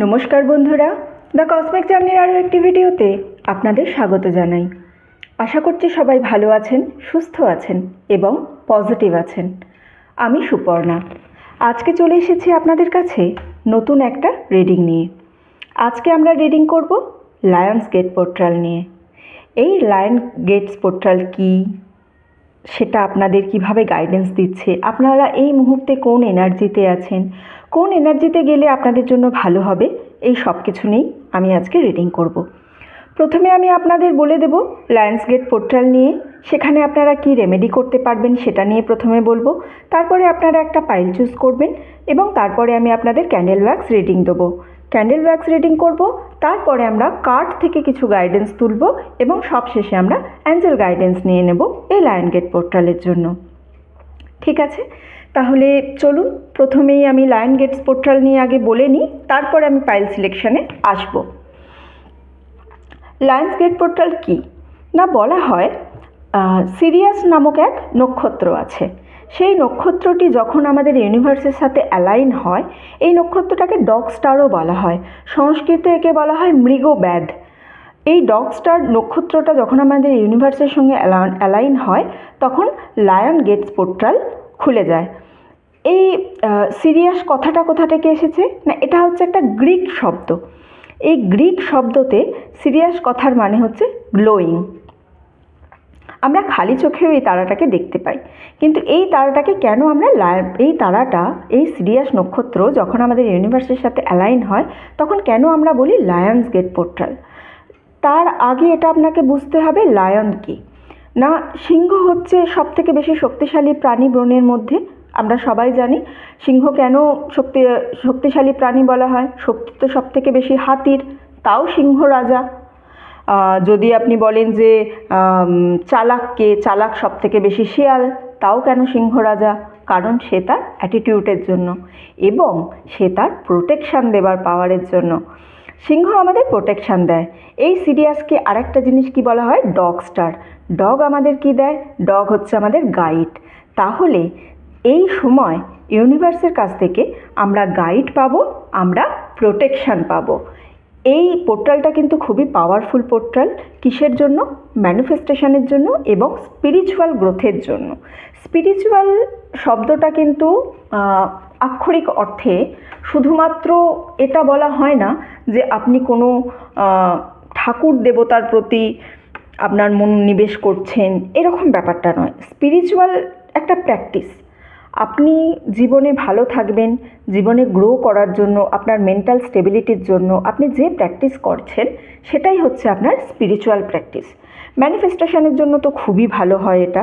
নমস্কার বন্ধুরা, the cosmic জার্নির আরও একটি ভিডিওতে আপনাদের স্বাগত জানাই। আশা করছি সবাই ভালো আছেন, সুস্থ আছেন এবং পজিটিভ আছেন। আমি সুপর্ণা। আজকে চলে এসেছি আপনাদের কাছে নতুন একটা রিডিং নিয়ে। আজকে আমরা রিডিং করব লায়ন্স গেট পোর্টাল নিয়ে। এই লায়ন গেটস পোর্টাল কী, সেটা আপনাদের কিভাবে গাইডেন্স দিচ্ছে, আপনারা এই মুহূর্তে কোন এনার্জিতে আছেন, কোন এনার্জিতে গেলে আপনাদের জন্য ভালো হবে, এই সব কিছু নিয়েই আমি আজকে রিডিং করব। প্রথমে আমি আপনাদের বলে দেব লায়ন্স গেট পোর্টাল নিয়ে, সেখানে আপনারা কি রেমেডি করতে পারবেন সেটা নিয়ে প্রথমে বলবো। তারপরে আপনারা একটা পাইল চুজ করবেন এবং তারপরে আমি আপনাদের ক্যান্ডেল ওয়্যাক্স রিডিং দেবো। ক্যান্ডেল ওয়্যাক্স রিডিং করব, তারপরে আমরা কার্ড থেকে কিছু গাইডেন্স তুলব এবং সবশেষে আমরা অ্যাঞ্জেল গাইডেন্স নিয়ে নেব এই লায়ন গেট পোর্টালের জন্য। ঠিক আছে, তাহলে চলুন প্রথমেই আমি লায়ন গেটস পোর্টাল নিয়ে আগে বলে নিই, তারপরে আমি পাইল সিলেকশনে আসব। লায়ন্স গেট পোর্টাল কী না, বলা হয় সিরিয়াস নামক এক নক্ষত্র আছে। সেই নক্ষত্রটি যখন আমাদের ইউনিভার্সের সাথে অ্যালাইন হয়, এই নক্ষত্রটাকে ডগ স্টারও বলা হয়। সংস্কৃতে একে বলা হয় মৃগব্যাধ। এই ডগ স্টার নক্ষত্রটা যখন আমাদের ইউনিভার্সের সঙ্গে অ্যালাইন হয়, তখন লায়ন গেটস পোর্টাল খুলে যায়। এই সিরিয়াস কথাটা কোথা থেকে এসেছে না, এটা হচ্ছে একটা গ্রিক শব্দ। এই গ্রিক শব্দতে সিরিয়াস কথার মানে হচ্ছে গ্লোয়িং। আমরা খালি চোখেও এই তারাটাকে দেখতে পাই, কিন্তু এই তারাটাকে কেন আমরা এই তারাটা, এই সিরিয়াস নক্ষত্র যখন আমাদের ইউনিভার্সের সাথে অ্যালাইন হয়, তখন কেন আমরা বলি লায়ন্স গেট পোর্টাল। তার আগে এটা আপনাকে বুঝতে হবে লায়ন কি না। সিংহ হচ্ছে সবথেকে বেশি শক্তিশালী প্রাণী বনের মধ্যে। আমরা সবাই জানি সিংহ কেন শক্তিশালী প্রাণী বলা হয়। শক্তি তো সবথেকে বেশি হাতির, তাও সিংহ রাজা। যদি আপনি বলেন যে চালাক সবথেকে বেশি শেয়াল, তাও কেন সিংহ রাজা, কারণ সে তার অ্যাটিটিউডের জন্য এবং সে তার প্রোটেকশান দেবার পাওয়ারের জন্য। সিংহ আমাদের প্রোটেকশান দেয়। এই সিরিয়াসকে আরেকটা জিনিস কি বলা হয়, ডগ স্টার। ডগ আমাদের কি দেয়, ডগ হচ্ছে আমাদের গাইড। তাহলে এই সময় ইউনিভার্সের কাছ থেকে আমরা গাইড পাবো, আমরা প্রোটেকশান পাবো। এই পোর্টালটা কিন্তু খুবই পাওয়ারফুল পোর্টাল। কিসের জন্য, ম্যানিফেস্টেশনের জন্য এবং স্পিরিচুয়াল গ্রোথের জন্য। স্পিরিচুয়াল শব্দটা কিন্তু আক্ষরিক অর্থে শুধুমাত্র এটা বলা হয় না যে আপনি কোনো ঠাকুর দেবতার প্রতি আপনার মন নিবেশ করছেন, এরকম ব্যাপারটা নয়। স্পিরিচুয়াল একটা প্র্যাকটিস। আপনি জীবনে ভালো থাকবেন, জীবনে গ্রো করার জন্য, আপনার মেন্টাল স্টেবিলিটির জন্য আপনি যে প্র্যাকটিস করছেন, সেটাই হচ্ছে আপনার স্পিরিচুয়াল প্র্যাকটিস। ম্যানিফেস্টেশনের জন্য তো খুবই ভালো হয় এটা।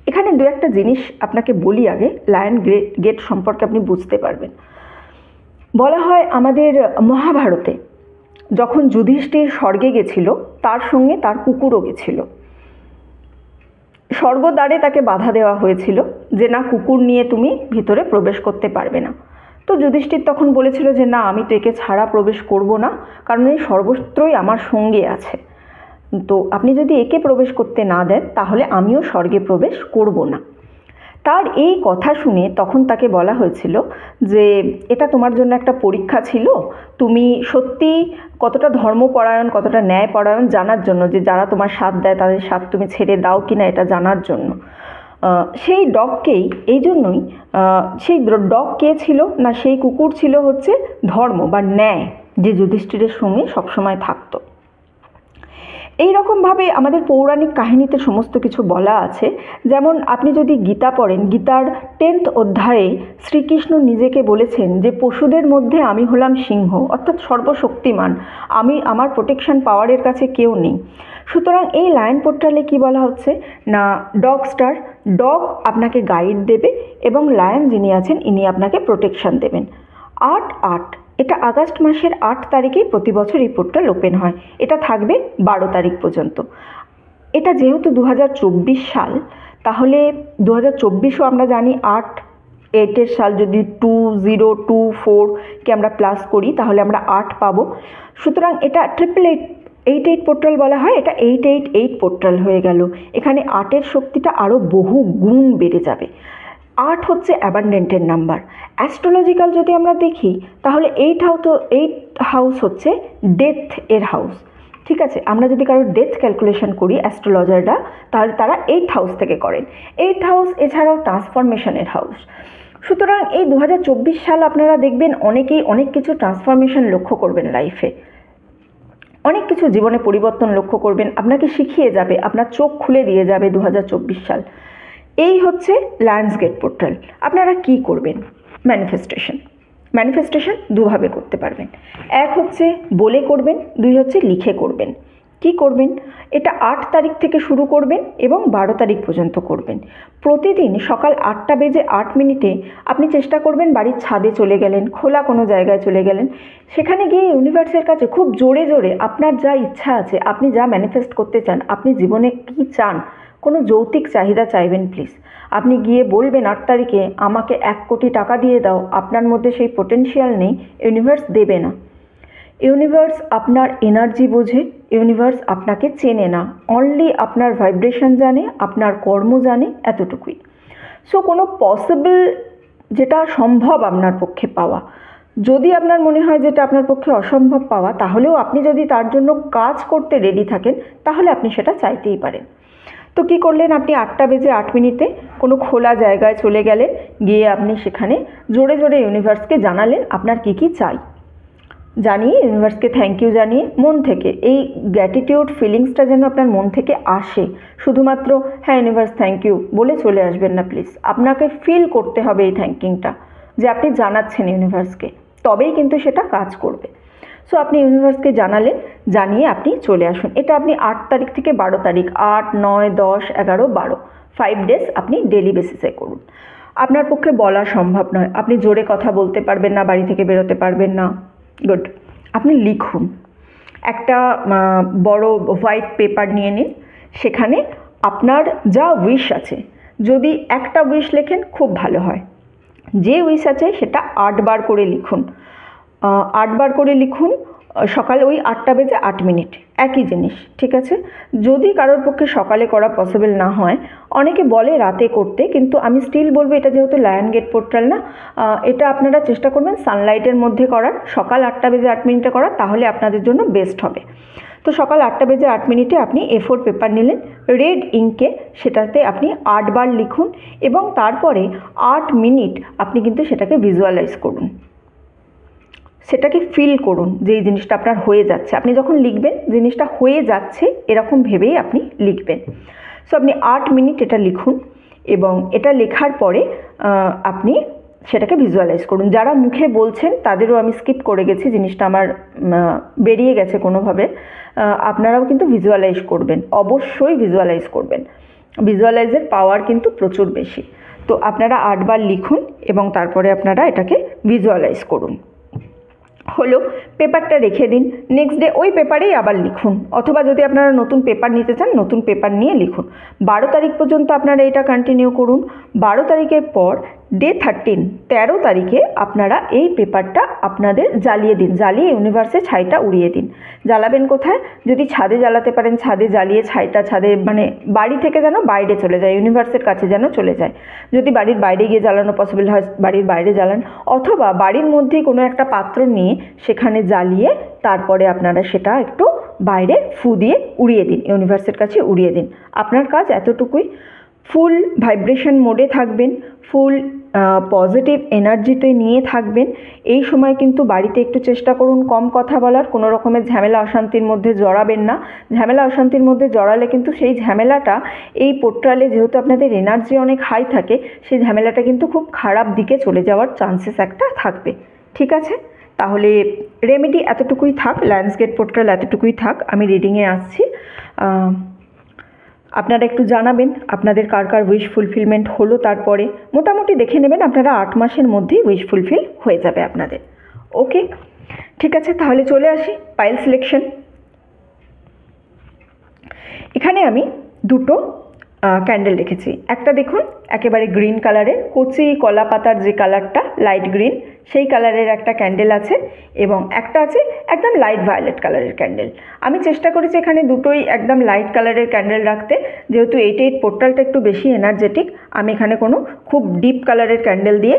এখানে দু একটা জিনিস আপনাকে বলি আগে, লায়ন গেট সম্পর্কে আপনি বুঝতে পারবেন। বলা হয় আমাদের মহাভারতে যখন যুধিষ্ঠির স্বর্গে গেছিল, তার সঙ্গে তার কুকুরও গেছিল। স্বর্গদ্বারে তাকে বাধা দেওয়া হয়েছিল যে না, কুকুর নিয়ে তুমি ভিতরে প্রবেশ করতে পারবে না। তো যুধিষ্ঠির তখন বলেছিল যে না, আমি তো একে ছাড়া প্রবেশ করব না, কারণ এই সর্বত্রই আমার সঙ্গে আছে। তো আপনি যদি একে প্রবেশ করতে না দেন, তাহলে আমিও স্বর্গে প্রবেশ করব না। তার এই কথা শুনে তখন তাকে বলা হয়েছিল যে এটা তোমার জন্য একটা পরীক্ষা ছিল, তুমি সত্যি কতটা ধর্মপরায়ণ, কতটা ন্যায়পরায়ণ জানার জন্য, যে যারা তোমার সাথ দেয় তাদের সাথ তুমি ছেড়ে দাও কিনা এটা জানার জন্য। সেই ডগকেই, এই জন্যই সেই ডগ কে ছিল না, সেই কুকুর ছিল হচ্ছে ধর্ম বা ন্যায়, যে যুধিষ্ঠিরের সঙ্গে সবসময় থাকতো। এই রকমভাবে আমাদের পৌরাণিক কাহিনীতে সমস্ত কিছু বলা আছে। যেমন আপনি যদি গীতা পড়েন, গীতার 10th অধ্যায়ে শ্রীকৃষ্ণ নিজেকে বলেছেন যে পশুদের মধ্যে আমি হলাম সিংহ, অর্থাৎ সর্বশক্তিমান। আমার প্রোটেকশন পাওয়ারের কাছে কেউ নেই। সুতরাং এই লায়ন পোর্টালে কি বলা হচ্ছে না, ডগ স্টার, ডগ আপনাকে গাইড দেবে এবং লায়ন যিনি আছেন ইনি আপনাকে প্রোটেকশন দেবেন। 8/8 এটা আগস্ট মাসের 8 তারিখেই প্রতি বছর এই পোর্টাল ওপেন হয়। এটা থাকবে 12 তারিখ পর্যন্ত। এটা যেহেতু 2024 সাল, তাহলে 2024ও আমরা জানি 8/8 সাল, যদি 2024কে আমরা প্লাস করি তাহলে আমরা 8 পাবো। সুতরাং এটা 888 পোর্টাল বলা হয়, এটা 888 পোর্টাল হয়ে গেল। এখানে 8-এর শক্তিটা আরও বহু গুণ বেড়ে যাবে। 8 হচ্ছে অ্যাবান্ডেন্টের নাম্বার। অ্যাস্ট্রোলজিক্যাল যদি আমরা দেখি তাহলে 8 হাউস হচ্ছে ডেথ এর হাউস। ঠিক আছে, আমরা যদি কারোর ডেথ ক্যালকুলেশন করি অ্যাস্ট্রোলজাররা, তাহলে তারা 8 হাউস থেকে করেন। 8 হাউস এছাড়াও ট্রান্সফরমেশনের হাউস। সুতরাং এই 2024 সাল আপনারা দেখবেন অনেকেই অনেক কিছু ট্রান্সফরমেশন লক্ষ্য করবেন লাইফে, অনেক কিছু জীবনে পরিবর্তন লক্ষ্য করবেন, আপনাকে শিখিয়ে যাবে, আপনার চোখ খুলে দিয়ে যাবে 2024 সাল। এই হচ্ছে লায়ন্স গেট পোর্টাল। আপনারা কি করবেন? ম্যানিফেস্টেশন দুভাবে করতে পারবেন। এক হচ্ছে বলে করবেন, 2 হচ্ছে লিখে করবেন। কি করবেন? এটা 8 তারিখ থেকে শুরু করবেন এবং 12 তারিখ পর্যন্ত করবেন। প্রতিদিন সকাল 8:08 আপনি চেষ্টা করবেন বাড়ির ছাদে চলে গেলেন, খোলা কোনো জায়গায় চলে গেলেন, সেখানে গিয়ে ইউনিভার্সের কাছে খুব জোরে জোরে আপনার যা ইচ্ছা আছে, আপনি যা ম্যানিফেস্ট করতে চান, আপনি জীবনে কী চান, কোনো যৌক্তিক চাহিদা চাইবেন প্লিজ। আপনি গিয়ে বলবেন 8 তারিখে আমাকে 1 কোটি টাকা দিয়ে দাও। আপনার মধ্যে সেই পোটেনশিয়াল নেই, ইউনিভার্স দেবে না। ইউনিভার্স আপনার এনার্জি বোঝে, ইউনিভার্স আপনাকে চেনে না, অনলি আপনার ভাইব্রেশন জানে, আপনার কর্ম জানে, এতটুকুই। সো কোনো পসিবল যেটা সম্ভব আপনার পক্ষে পাওয়া, যদি আপনার মনে হয় যেটা আপনার পক্ষে অসম্ভব পাওয়া, তাহলেও আপনি যদি তার জন্য কাজ করতে রেডি থাকেন তাহলে আপনি সেটা চাইতেই পারেন। তো কী করলেন? আপনি 8:08 কোনো খোলা জায়গায় চলে গেলেন, গিয়ে আপনি সেখানে জোরে জোরে ইউনিভার্সকে জানালেন আপনার কী কী চাই, জানিয়ে ইউনিভার্সকে থ্যাংক ইউ জানিয়ে মন থেকে এই গ্র্যাটিটিউড ফিলিংসটা যেন আপনার মন থেকে আসে। শুধুমাত্র হ্যাঁ ইউনিভার্স থ্যাংক ইউ বলে চলে আসবেন না প্লিজ, আপনাকে ফিল করতে হবে এই থ্যাঙ্কিংটা, যে আপনি জানাচ্ছেন ইউনিভার্সকে, তবেই কিন্তু সেটা কাজ করবে। সো আপনি ইউনিভার্সকে জানালেন, জানিয়ে আপনি চলে আসুন। এটা আপনি 8 তারিখ থেকে 12 তারিখ, 8, 9, 10, 11, 12, 5 ডেজ আপনি ডেলি বেসিসে করুন। আপনার পক্ষে বলা সম্ভব নয়, আপনি জোরে কথা বলতে পারবেন না, বাড়ি থেকে বেরোতে পারবেন না, গুড। আপনি লিখুন, একটা বড় হোয়াইট পেপার নিয়ে নিন, সেখানে আপনার যা উইশ আছে, যদি একটা উইশ লেখেন খুব ভালো হয়, যে উইশ আছে সেটা 8 বার করে লিখুন। 8 বার করে লিখুন, সকালে ওই 8:08, একই জিনিস, ঠিক আছে? যদি কারোর পক্ষে সকালে করা পসিবল না হয়, অনেকে বলে রাতে করতে, কিন্তু আমি স্টিল বলবো এটা যেহেতু লায়ন গেট পোর্টাল না, এটা আপনারা চেষ্টা করবেন সানলাইটের মধ্যে করার, সকাল 8:08 করার, তাহলে আপনাদের জন্য বেস্ট হবে। তো সকাল 8:08 আপনি A4 পেপার নিলেন, রেড ইঙ্কে সেটাতে আপনি 8 বার লিখুন এবং তারপরে 8 মিনিট আপনি কিন্তু সেটাকে ভিজুয়ালাইজ করুন, সেটাকে ফিল করুন যে এই জিনিসটা আপনার হয়ে যাচ্ছে। আপনি যখন লিখবেন জিনিসটা হয়ে যাচ্ছে এরকম ভেবেই আপনি লিখবেন। সো আপনি 8 মিনিট এটা লিখুন এবং এটা লেখার পরে আপনি সেটাকে ভিজুয়ালাইজ করুন। যারা মুখে বলছেন তাদেরও আমি স্কিপ করে গেছি, জিনিসটা আমার বেরিয়ে গেছে কোনোভাবে। আপনারাও কিন্তু ভিজুয়ালাইজ করবেন, অবশ্যই ভিজুয়ালাইজ করবেন, ভিজুয়ালাইজের পাওয়ার কিন্তু প্রচুর বেশি। তো আপনারা 8 বার লিখুন এবং তারপরে আপনারা এটাকে ভিজুয়ালাইজ করুন। হলো, পেপারটা রেখে দিন, নেক্সট ডে ওই পেপারেই আবার লিখুন, অথবা যদি আপনারা নতুন পেপার নিতে চান নতুন পেপার নিয়ে লিখুন। 12 তারিখ পর্যন্ত আপনারা এটা কন্টিনিউ করুন। 12 তারিখের পর ডে 13 তারিখে আপনারা এই পেপারটা আপনাদের জ্বালিয়ে দিন, জ্বালিয়ে ইউনিভার্সে ছাইটা উড়িয়ে দিন। জ্বালাবেন কোথায়? যদি ছাদে জ্বালাতে পারেন ছাদে জ্বালিয়ে ছাইটা ছাদে মানে বাড়ি থেকে যেন বাইরে চলে যায়, ইউনিভার্সের কাছে যেন চলে যায়। যদি বাড়ির বাইরে গিয়ে জ্বালানো পসিবল হয় বাড়ির বাইরে জ্বালান, অথবা বাড়ির মধ্যেই কোনো একটা পাত্র নিয়ে সেখানে জ্বালিয়ে তারপরে আপনারা সেটা একটু বাইরে ফু দিয়ে উড়িয়ে দিন, ইউনিভার্সের কাছে উড়িয়ে দিন। আপনার কাজ এতটুকুই। ফুল ভাইব্রেশন মোডে থাকবেন, ফুল পজিটিভ এনার্জিতে নিয়ে থাকবেন। এই সময় কিন্তু বাড়িতে একটু চেষ্টা করুন কম কথা বলার, কোনো রকমের ঝামেলা অশান্তির মধ্যে জড়াবেন না। ঝামেলা অশান্তির মধ্যে জড়ালে কিন্তু সেই ঝামেলাটা এই পোর্টালে যেহেতু আপনাদের এনার্জি অনেক হাই থাকে, সেই ঝামেলাটা কিন্তু খুব খারাপ দিকে চলে যাওয়ার চান্সেস একটা থাকবে, ঠিক আছে? তাহলে রেমেডি এতটুকুই থাক, লায়ন্স গেট পোর্টাল এতটুকুই থাক। আমি রিডিংয়ে আসছি, আপনারা একটু জানাবেন আপনাদের কার কার উইশ ফুলফিলমেন্ট হলো। তারপরে মোটামুটি দেখে নেবেন আপনারা 8 মাসের মধ্যেই উইশ ফুলফিল হয়ে যাবে আপনাদের। ওকে, ঠিক আছে, তাহলে চলে আসি পাইল সিলেকশন। এখানে আমি দুটো ক্যান্ডেল রেখেছি। একটা দেখুন একেবারে গ্রিন কালারের, কচি কলা পাতার যে কালারটা লাইট গ্রিন, সেই কালারের একটা ক্যান্ডেল আছে, এবং একটা আছে একদম লাইট ভায়োলেট কালারের ক্যান্ডেল। আমি চেষ্টা করেছি এখানে দুটোই একদম লাইট কালারের ক্যান্ডেল রাখতে, যেহেতু 88 পোর্টালটা একটু বেশি এনার্জেটিক। আমি এখানে কোনো খুব ডিপ কালারের ক্যান্ডেল দিয়ে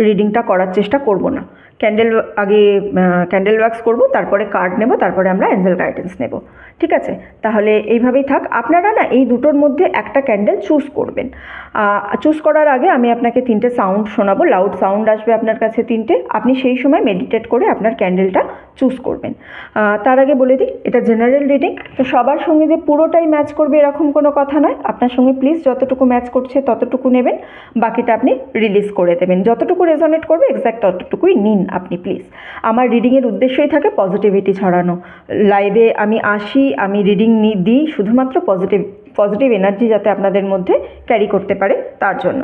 রিডিংটা করার চেষ্টা করব না। আগে ক্যান্ডেল ওয়াক্স করব, তারপরে কার্ড নেব, তারপরে আমরা অ্যাঞ্জেল গাইডেন্স নেব। ঠিক আছে, তাহলে এইভাবেই থাক। আপনারা না এই দুটোর মধ্যে একটা ক্যান্ডেল চুজ করবেন। চুজ করার আগে আমি আপনাকে 3টে সাউন্ড শোনাবো, লাউড সাউন্ড আসবে আপনার কাছে 3টে। আপনি সেই সময় মেডিটেট করে আপনার ক্যান্ডেলটা চুজ করবেন। তার আগে বলে দিই, এটা জেনারেল রিডিং, তো সবার সঙ্গে যে পুরোটাই ম্যাচ করবে এরকম কোনো কথা নয়। আপনার সঙ্গে প্লিজ যতটুকু ম্যাচ করছে ততটুকু নেবেন, বাকিটা আপনি রিলিজ করে দেবেন। যতটুকু রেজনেট করবে এক্স্যাক্ট ততটুকুই নিন আপনি প্লিজ। আমার রিডিংয়ের উদ্দেশ্যই থাকে পজিটিভিটি ছড়ানো। লাইভে আমি আসি, আমি রিডিং দিই শুধুমাত্র পজিটিভ এনার্জি যাতে আপনাদের মধ্যে ক্যারি করতে পারে তার জন্য।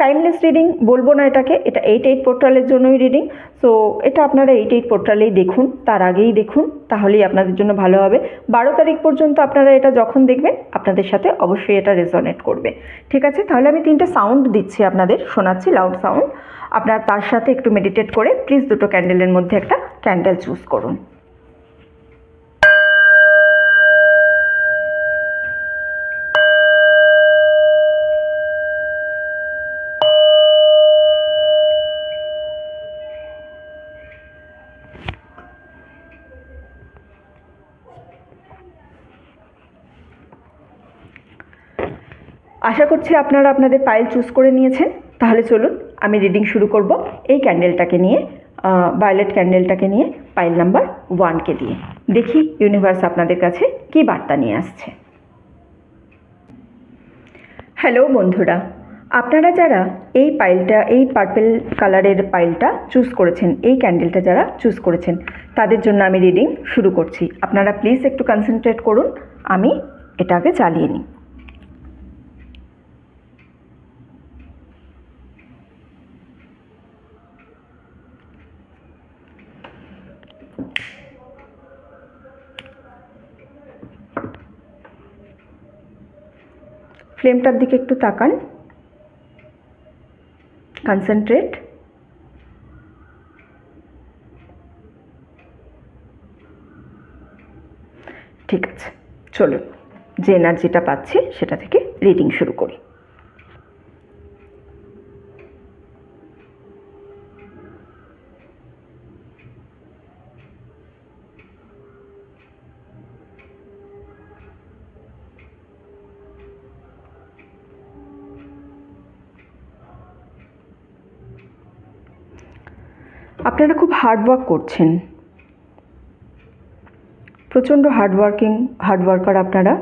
টাইমলেস রিডিং বলবো না এটাকে, এটা 88 পোর্টালের জন্যই রিডিং। সো এটা আপনারা 88 পোর্টালেই দেখুন, তার আগেই দেখুন, তাহলেই আপনাদের জন্য ভালো হবে। 12 তারিখ পর্যন্ত আপনারা এটা যখন দেখবেন আপনাদের সাথে অবশ্যই এটা রেজনেট করবে। ঠিক আছে, তাহলে আমি 3টে সাউন্ড দিচ্ছি, আপনাদের শোনাচ্ছি লাউড সাউন্ড। আপনারা তার সাথে একটু মেডিটেট করে প্লিজ দুটো ক্যান্ডেলের মধ্যে একটা ক্যান্ডেল চুজ করুন। আশা করছি আপনারা আপনাদের পাইল চুজ করে নিয়েছেন। তাহলে চলুন আমি রিডিং শুরু করব এই ক্যান্ডেলটাকে নিয়ে, ভায়োলেট ক্যান্ডেলটাকে নিয়ে, পাইল নাম্বার 1কে দিয়ে। দেখি ইউনিভার্স আপনাদের কাছে কি বার্তা নিয়ে আসছে। হ্যালো বন্ধুরা, আপনারা যারা এই পাইলটা, এই পার্পল কালারের পাইলটা চুজ করেছেন, এই ক্যান্ডেলটা যারা চুজ করেছেন, তাদের জন্য আমি রিডিং শুরু করছি। আপনারা প্লিজ একটু কনসেন্ট্রেট করুন, আমি এটাকে চালিয়ে নিই। ফ্লেমটার দিকে একটু তাকান, কনসেন্ট্রেট। ঠিক আছে, চলুন যে এনার্জিটা পাচ্ছি সেটা থেকে রিডিং শুরু করি। আপনারা খুব হার্ডওয়ার্ক করছেন, প্রচণ্ড হার্ডওয়ার্কার আপনারা।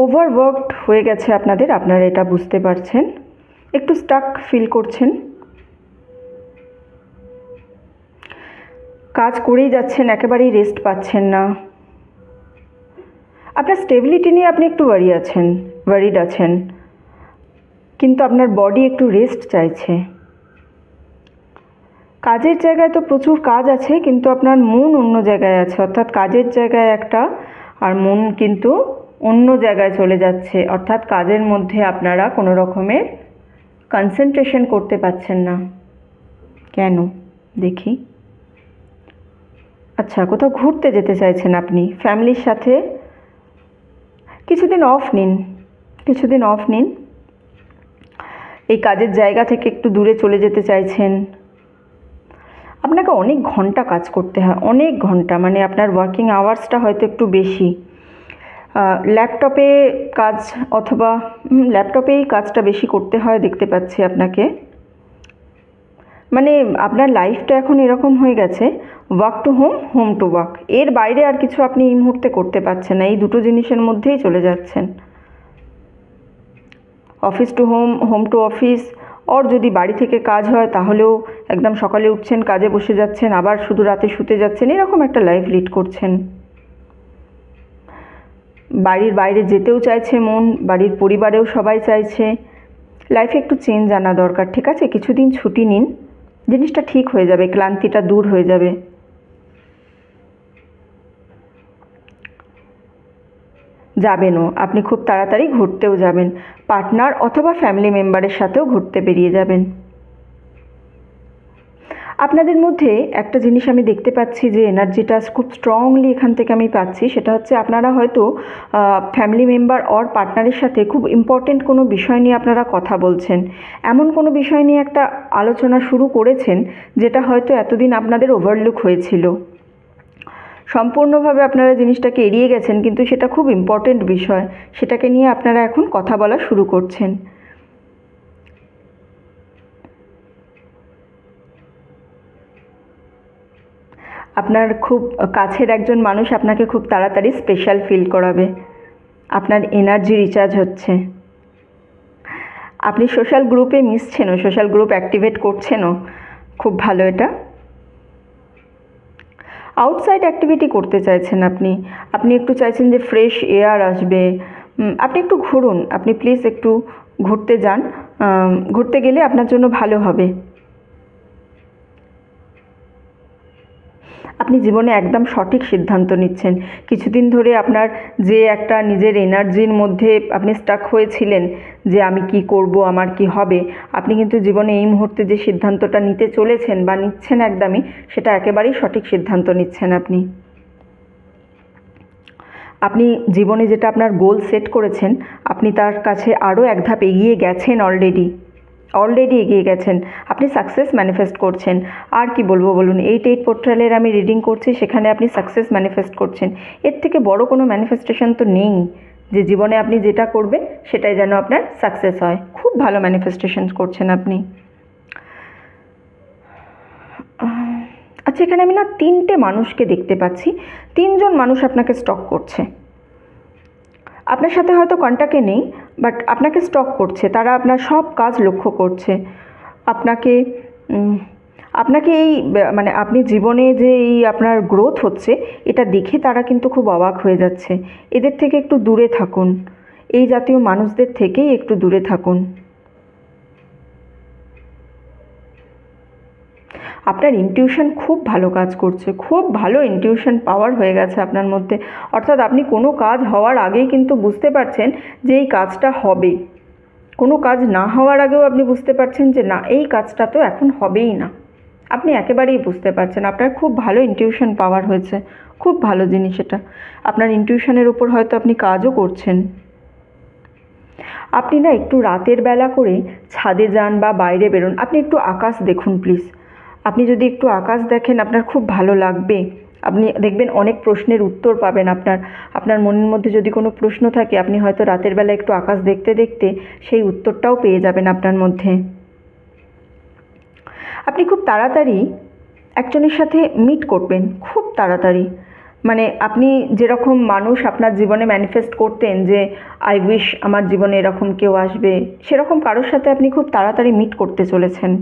ওভারওয়ার্কড হয়ে গেছে আপনাদের, আপনারা এটা বুঝতে পারছেন। একটু স্টাক ফিল করছেন, কাজ করেই যাচ্ছেন, একেবারেই রেস্ট পাচ্ছেন না। আপনার স্টেবিলিটি নিয়ে আপনি একটু ওয়ারিড আছেন, কিন্তু আপনার বডি একটু রেস্ট চাইছে। কাজের জায়গায় তো প্রচুর কাজ আছে, কিন্তু আপনার মন অন্য জায়গায় আছে, অর্থাৎ কাজের জায়গায় একটা আর মন কিন্তু অন্য জায়গায় চলে যাচ্ছে, অর্থাৎ কাজের মধ্যে আপনারা কোনো রকমের কনসেন্ট্রেশন করতে পারছেন না। কেন দেখি? আচ্ছা, কোথাও ঘুরতে যেতে চাইছেন আপনি, ফ্যামিলির সাথে কিছুদিন অফ নিন। এই কাজের জায়গা থেকে একটু দূরে চলে যেতে চাইছেন। আপনাকে অনেক ঘন্টা কাজ করতে হয়, অনেক ঘন্টা, মানে আপনার ওয়ার্কিং আওয়ার্সটা হয়তো একটু বেশি। ল্যাপটপে কাজ, অথবা ল্যাপটপেই কাজটা বেশি করতে হয় দেখতে পাচ্ছি আপনাকে। মানে আপনার লাইফটা এখন এরকম হয়ে গেছে, work to home, home to work, এর বাইরে আর কিছু আপনি এই মুহূর্তে করতে পারছেন না। এই দুটো জিনিসের মধ্যেই চলে যাচ্ছেন, office to home, home to office. আর যদি বাড়ি থেকে কাজ হয় তাহলেও একদম সকালে উঠছেন, কাজে বসে যাচ্ছেন, আবার শুধু রাতে শুতে যাচ্ছেন, এরকম একটা লাইফ লিড করছেন। বাড়ির বাইরে যেতেও চাইছে মন, বাড়ির পরিবারেও সবাই চাইছে। লাইফে একটু চেঞ্জ আনা দরকার, ঠিক আছে? কিছুদিন ছুটি নিন, জিনিসটা ঠিক হয়ে যাবে, ক্লান্তিটা দূর হয়ে যাবে। যাবেনও, আপনি খুব তাড়াতাড়ি ঘুরতেও যাবেন, পার্টনার অথবা ফ্যামিলি মেম্বারের সাথেও ঘুরতে বেরিয়ে যাবেন। আপনাদের মধ্যে একটা জিনিস আমি দেখতে পাচ্ছি যে এনার্জিটা খুব স্ট্রংলি এখান থেকে আমি পাচ্ছি, সেটা হচ্ছে আপনারা হয়তো ফ্যামিলি মেম্বার অর পার্টনারের সাথে খুব ইম্পর্টেন্ট কোনো বিষয় নিয়ে আপনারা কথা বলছেন, এমন কোনো বিষয় নিয়ে একটা আলোচনা শুরু করেছেন যেটা হয়তো এতদিন আপনাদের ওভারলুক হয়েছিল। সম্পূর্ণভাবে আপনারা জিনিসটাকে এড়িয়ে গেছেন, কিন্তু সেটা খুব ইম্পর্টেন্ট বিষয়, সেটাকে নিয়ে আপনারা এখন কথা বলা শুরু করছেন। আপনার খুব কাছের একজন মানুষ আপনাকে খুব তাড়াতাড়ি স্পেশাল ফিল করাবে, আপনার এনার্জি রিচার্জ হচ্ছে, আপনি সোশ্যাল গ্রুপে মিশছেনও, সোশ্যাল গ্রুপ অ্যাক্টিভেট করছেনও, খুব ভালো এটা। আউটসাইড অ্যাক্টিভিটি করতে চাইছেন আপনি, আপনি একটু চাইছেন যে ফ্রেশ এয়ার আসবে, আপনি একটু ঘুরুন, আপনি প্লিজ একটু ঘুরতে যান, ঘুরতে গেলে আপনার জন্য ভালো হবে। আপনি জীবনে একদম সঠিক সিদ্ধান্ত নিচ্ছেন। কিছুদিন ধরে আপনার যে একটা নিজের এনার্জির মধ্যে আপনি স্টাক হয়েছিলেন যে আমি কি করব, আমার কি হবে, আপনি কিন্তু জীবনে এই মুহূর্তে যে সিদ্ধান্তটা নিতে চলেছেন বা নিচ্ছেন একদমই, সেটা একেবারেই সঠিক সিদ্ধান্ত নিচ্ছেন আপনি। আপনি জীবনে যেটা আপনার গোল সেট করেছেন, আপনি তার কাছে আরও এক ধাপ এগিয়ে গেছেন, অলরেডি এগিয়ে গেছেন, আপনি সাকসেস ম্যানিফেস্ট করছেন। আর কি বলবো বলুন, 8 পোর্টালের আমি রিডিং করছি, সেখানে আপনি সাকসেস ম্যানিফেস্ট করছেন। এর থেকে বড় কোনো ম্যানিফেস্টেশন তো নেই, যে জীবনে আপনি যেটা করবেন সেটাই যেন আপনার সাকসেস হয়। খুব ভালো ম্যানিফেস্টেশন করছেন আপনি। আচ্ছা, এখানে আমি না 3টে মানুষকে দেখতে পাচ্ছি, 3জন মানুষ আপনাকে স্টক করছে। আপনার সাথে হয়তো কন্ট্যাক্টে নেই, বাট আপনাকে স্টক করছে, তারা আপনার সব কাজ লক্ষ্য করছে। আপনাকে আপনাকে এই মানে আপনি জীবনে যে এই আপনার গ্রোথ হচ্ছে, এটা দেখে তারা কিন্তু খুব অবাক হয়ে যাচ্ছে। এদের থেকে একটু দূরে থাকুন, এই জাতীয় মানুষদের থেকেই একটু দূরে থাকুন। আপনার ইনটিউশন খুব ভালো কাজ করছে, খুব ভালো ইনটিউশন পাওয়ার হয়ে গেছে আপনার মধ্যে, অর্থাৎ আপনি কোনো কাজ হওয়ার আগেই কিন্তু বুঝতে পারছেন যে এই কাজটা হবে। কোনো কাজ না হওয়ার আগেও আপনি বুঝতে পারছেন যে না, এই কাজটা তো এখন হবেই না। আপনি একেবারেই বুঝতে পারছেন, আপনার খুব ভালো ইনটিউশন পাওয়ার হয়েছে, খুব ভালো জিনিস এটা। আপনার ইনটিউশনের উপর হয়তো আপনি কাজও করছেন। আপনি না একটু রাতের বেলা করে ছাদে যান বা বাইরে বেরোন, আপনি একটু আকাশ দেখুন প্লিজ। আপনি যদি একটু আকাশ দেখেন, আপনার খুব ভালো লাগবে। আপনি দেখবেন অনেক প্রশ্নের উত্তর পাবেন। আপনার মনের মধ্যে যদি কোনো প্রশ্ন থাকে, আপনি হয়তো রাতের বেলা একটু আকাশ দেখতে দেখতে সেই উত্তরটাও পেয়ে যাবেন আপনার মধ্যে। আপনি খুব তাড়াতাড়ি একজনের সাথে মিট করবেন, খুব তাড়াতাড়ি। মানে আপনি যেরকম মানুষ আপনার জীবনে ম্যানিফেস্ট করতেন যে আই উইশ আমার জীবনে এরকম কেউ আসবে, সেরকম কারোর সাথে আপনি খুব তাড়াতাড়ি মিট করতে চলেছেন।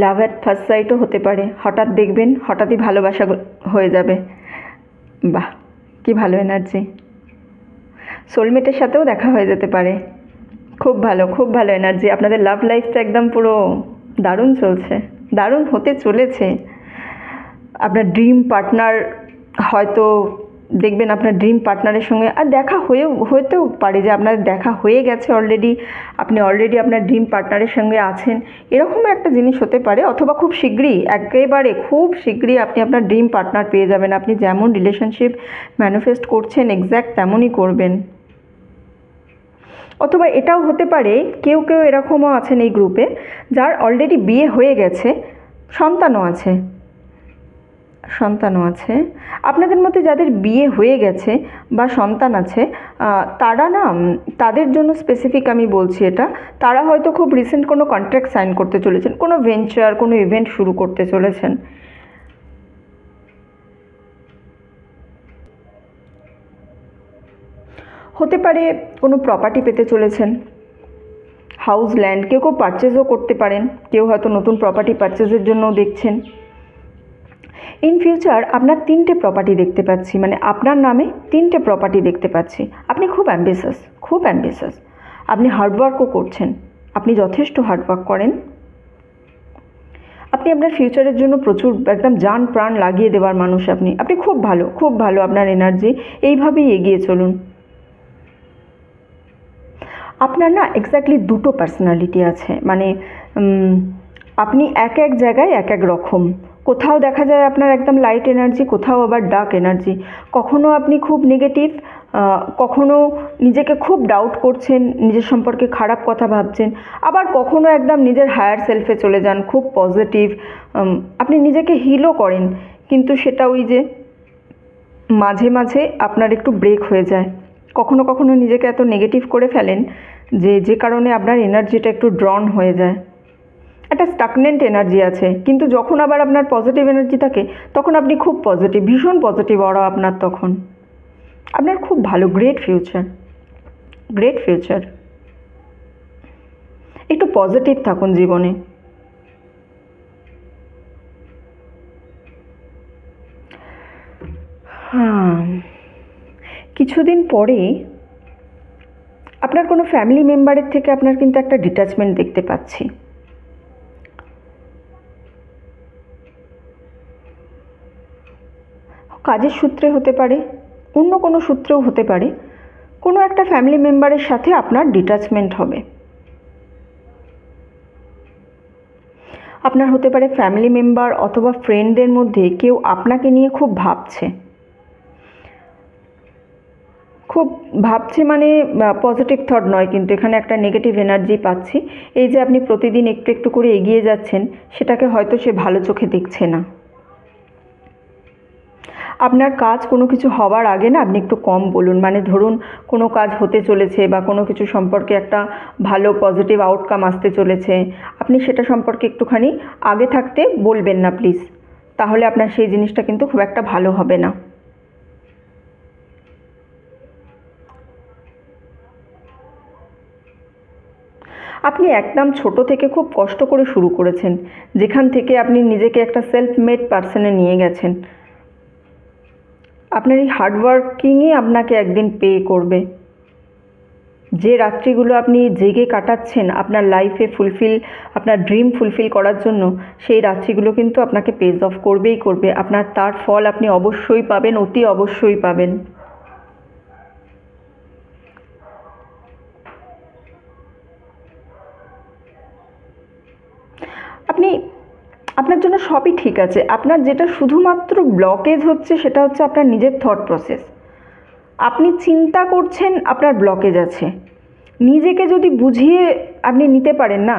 লাভ অ্যাট ফার্স্ট সাইটও হতে পারে, হঠাৎ দেখবেন হঠাৎই ভালোবাসা হয়ে যাবে। বাহ, কি ভালো এনার্জি। সোলমেটের সাথেও দেখা হয়ে যেতে পারে। খুব ভালো, খুব ভালো এনার্জি। আপনাদের লাভ লাইফটা একদম পুরো দারুণ চলছে, দারুণ হতে চলেছে। আপনার ড্রিম পার্টনার হয়তো দেখবেন, আপনার ড্রিম পার্টনারের সঙ্গে আর দেখা হতেও পারে যে আপনাদের দেখা হয়ে গেছে অলরেডি, আপনি অলরেডি আপনার ড্রিম পার্টনারের সঙ্গে আছেন, এরকম একটা জিনিস হতে পারে। অথবা খুব শীঘ্রই, একেবারে খুব শীঘ্রই আপনি আপনার ড্রিম পার্টনার পেয়ে যাবেন। আপনি যেমন রিলেশনশিপ ম্যানিফেস্ট করছেন, এক্স্যাক্ট তেমনই করবেন। অথবা এটাও হতে পারে, কেউ কেউ এরকমও আছেন এই গ্রুপে যার অলরেডি বিয়ে হয়ে গেছে, সন্তানও আছে। আপনাদের মধ্যে যাদের বিয়ে হয়ে গেছে বা সন্তান আছে, তারা না, তাদের জন্য স্পেসিফিক আমি বলছি এটা, তারা হয়তো খুব রিসেন্ট কোনো কন্ট্রাক্ট সাইন করতে চলেছেন, কোনো ভেঞ্চার, কোনো ইভেন্ট শুরু করতে চলেছেন। হতে পারে কোনো প্রপার্টি পেতে চলেছেন, হাউস, ল্যান্ড, কেউ পারচেজও করতে পারেন, কেউ হয়তো নতুন প্রপার্টি পারচেজের জন্যও দেখছেন। ইন ফিউচার আপনার 3টে প্রপার্টি দেখতে পাচ্ছি, মানে আপনার নামে 3টে প্রপার্টি দেখতে পাচ্ছি। আপনি খুব অ্যাম্বিশাস, আপনি হার্ডওয়ার্কও করছেন, আপনি যথেষ্ট হার্ডওয়ার্ক করেন। আপনি আপনার ফিউচারের জন্য প্রচুর একদম জান প্রাণ লাগিয়ে দেওয়ার মানুষ। আপনি খুব ভালো, খুব ভালো আপনার এনার্জি। এইভাবেই এগিয়ে চলুন। আপনার না এক্স্যাক্টলি দুটো পার্সোনালিটি আছে, মানে আপনি এক এক জায়গায় এক এক রকম। কোথাও দেখা যায় আপনার একদম লাইট এনার্জি, কোথাও আবার ডার্ক এনার্জি। কখনো আপনি খুব নেগেটিভ, কখনো নিজেকে খুব ডাউট করছেন, নিজের সম্পর্কে খারাপ কথা ভাবছেন, আবার কখনো একদম নিজের হায়ার সেলফে চলে যান, খুব পজিটিভ। আপনি নিজেকে হিলও করেন, কিন্তু সেটা ওই যে মাঝে মাঝে আপনার একটু ব্রেক হয়ে যায়। কখনো কখনো নিজেকে এত নেগেটিভ করে ফেলেন যে কারণে আপনার এনার্জিটা একটু ড্রন হয়ে যায়, একটা স্টাগনেন্ট এনার্জি আছে। কিন্তু যখন আবার আপনার পজিটিভ এনার্জি থাকে তখন আপনি খুব পজিটিভ, ভীষণ পজিটিভ অরা আপনার। তখন আপনার খুব ভালো, গ্রেট ফিউচার, গ্রেট ফিউচার। একটু পজিটিভ থাকুন জীবনে। হ্যাঁ, কিছুদিন পরে আপনার কোনো ফ্যামিলি মেম্বারের থেকে আপনার কিন্তু একটা ডিট্যাচমেন্ট দেখতে পাচ্ছি। কাজের সূত্রে হতে পারে, অন্য কোনো সূত্রেও হতে পারে, কোনো একটা ফ্যামিলি মেম্বারের সাথে আপনার ডিট্যাচমেন্ট হবে। আপনার হতে পারে ফ্যামিলি মেম্বার অথবা ফ্রেন্ডদের মধ্যে কেউ আপনাকে নিয়ে খুব ভাবছে, খুব ভাবছে, মানে পজিটিভ থট নয়, কিন্তু এখানে একটা নেগেটিভ এনার্জি পাচ্ছি। এই যে আপনি প্রতিদিন একটু একটু করে এগিয়ে যাচ্ছেন, সেটাকে হয়তো সে ভালো চোখে দেখছে না। আপনার কাজ কোনো কিছু হওয়ার আগে না আপনি একটু কম বলুন। মানে ধরুন কোনো কাজ হতে চলেছে বা কোনো কিছু সম্পর্কে একটা ভালো পজিটিভ আউটকাম আসতে চলেছে, আপনি সেটা সম্পর্কে একটুখানি আগে থাকতে বলবেন না প্লিজ। তাহলে আপনার সেই জিনিসটা কিন্তু খুব একটা ভালো হবে না। আপনি একদম ছোট থেকে খুব কষ্ট করে শুরু করেছেন, যেখান থেকে আপনি নিজেকে একটা সেলফ মেড পার্সনে নিয়ে গেছেন। আপনার এই হার্ডওয়ার্কিংই আপনাকে একদিন পে করবে। যে রাত্রিগুলো আপনি জেগে কাটাচ্ছেন আপনার লাইফে আপনার ড্রিম ফুলফিল করার জন্য, সেই রাত্রিগুলো কিন্তু আপনাকে পেজ অফ করবেই করবে। আপনার তার ফল আপনি অবশ্যই পাবেন, অতি অবশ্যই পাবেন। আপনার জন্য সবই ঠিক আছে। আপনার যেটা শুধুমাত্র ব্লকেজ হচ্ছে সেটা হচ্ছে আপনার নিজের থট প্রসেস। আপনি চিন্তা করছেন, আপনার ব্লকেজ আছে। নিজেকে যদি বুঝিয়ে আপনি নিতে পারেন না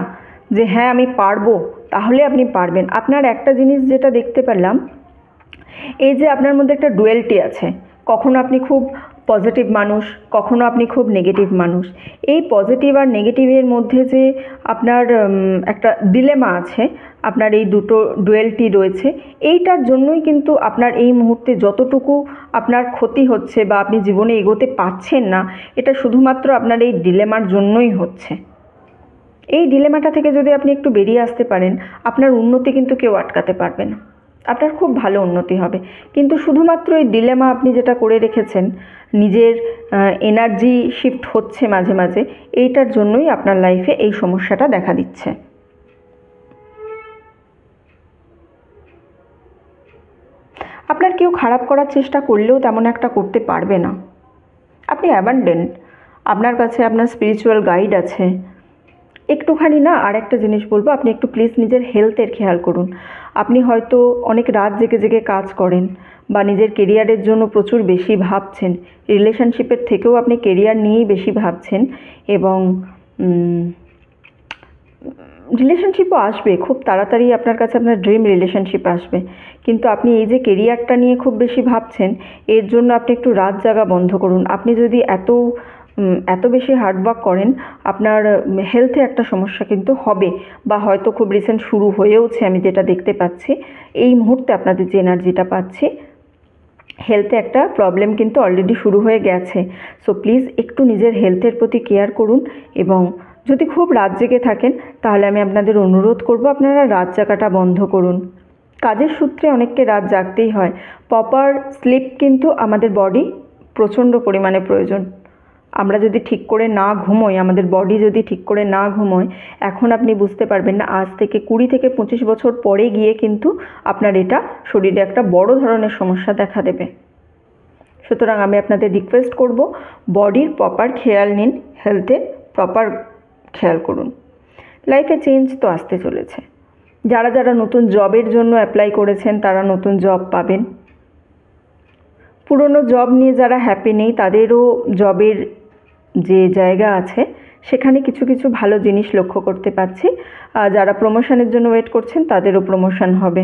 যে হ্যাঁ আমি পারবো, তাহলে আপনি পারবেন। আপনার একটা জিনিস যেটা দেখতে পেলাম, এই যে আপনার মধ্যে একটা ডুয়েলিটি আছে। কখনো আপনি খুব পজিটিভ মানুষ, কখনো আপনি খুব নেগেটিভ মানুষ। এই পজিটিভ আর নেগেটিভের মধ্যে যে আপনার একটা ডিলেমা আছে, আপনার এই দুটো ডুয়েলিটি রয়েছে। এইটার জন্যই কিন্তু আপনার এই মুহূর্তে যতটুকু আপনার ক্ষতি হচ্ছে বা আপনি জীবনে এগোতে পারছেন না, এটা শুধুমাত্র আপনার এই ডিলেমার জন্যই হচ্ছে। এই ডিলেমাটা থেকে যদি আপনি একটু বেরিয়ে আসতে পারেন, আপনার উন্নতি কিন্তু কেউ আটকাতে পারবে না। আপনার খুব ভালো উন্নতি হবে। কিন্তু শুধুমাত্র এই ডিলেমা আপনি যেটা করে রেখেছেন, নিজের এনার্জি শিফট হচ্ছে মাঝে মাঝে, এইটার জন্যই আপনার লাইফে এই সমস্যাটা দেখা দিচ্ছে। আপনার কেউ খারাপ করার চেষ্টা করলেও তেমন একটা করতে পারবে না। আপনি অ্যাবান্ডেন্ট, আপনার কাছে আপনার স্পিরিচুয়াল গাইড আছে। একটুখানি না, আর একটা জিনিস বলবো, আপনি একটু প্লিজ নিজের হেলথের খেয়াল করুন। আপনি হয়তো অনেক রাত জেগে জেগে কাজ করেন বা নিজের কেরিয়ারের জন্য প্রচুর বেশি ভাবছেন। রিলেশনশিপের থেকেও আপনি কেরিয়ার নিয়েই বেশি ভাবছেন, এবং রিলেশনশিপও আসবে খুব তাড়াতাড়ি। আপনার কাছে আপনার ড্রিম রিলেশনশিপ আসবে। কিন্তু আপনি এই যে কেরিয়ারটা নিয়ে খুব বেশি ভাবছেন, এর জন্য আপনি একটু রাত জাগা বন্ধ করুন। আপনি যদি এত বেশি হার্ডওয়ার্ক করেন, আপনার হেলথে একটা সমস্যা কিন্তু হবে, বা হয়তো খুব রিসেন্ট শুরু হয়েওছে। আমি যেটা দেখতে পাচ্ছি এই মুহূর্তে আপনাদের যে এনার্জিটা পাচ্ছি, হেলথে একটা প্রবলেম কিন্তু অলরেডি শুরু হয়ে গেছে। সো প্লিজ একটু নিজের হেলথের প্রতি কেয়ার করুন। এবং যদি খুব রাত জেগে থাকেন, তাহলে আমি আপনাদের অনুরোধ করব আপনারা রাত জাগাটা বন্ধ করুন। কাজের সূত্রে অনেককে রাত জাগতেই হয়। প্রপার স্লিপ কিন্তু আমাদের বডি প্রচণ্ড পরিমাণে প্রয়োজন। আমরা যদি ঠিক করে না ঘুমোই, আমাদের বডি যদি ঠিক করে না ঘুমোয়, এখন আপনি বুঝতে পারবেন না, আজ থেকে 20 থেকে 25 বছর পরে গিয়ে কিন্তু আপনার এটা শরীরে একটা বড় ধরনের সমস্যা দেখা দেবে। সুতরাং আমি আপনাদের রিকোয়েস্ট করব, বডির প্রপার খেয়াল নিন, হেলথের প্রপার খেয়াল করুন। লাইফে চেঞ্জ তো আসতে চলেছে। যারা যারা নতুন জবের জন্য অ্যাপ্লাই করেছেন তারা নতুন জব পাবেন। পুরনো জব নিয়ে যারা হ্যাপি নেই তাদেরও জবের যে জায়গা আছে সেখানে কিছু কিছু ভালো জিনিস লক্ষ্য করতে পারছি। যারা প্রমোশনের জন্য ওয়েট করছেন তাদেরও প্রমোশন হবে।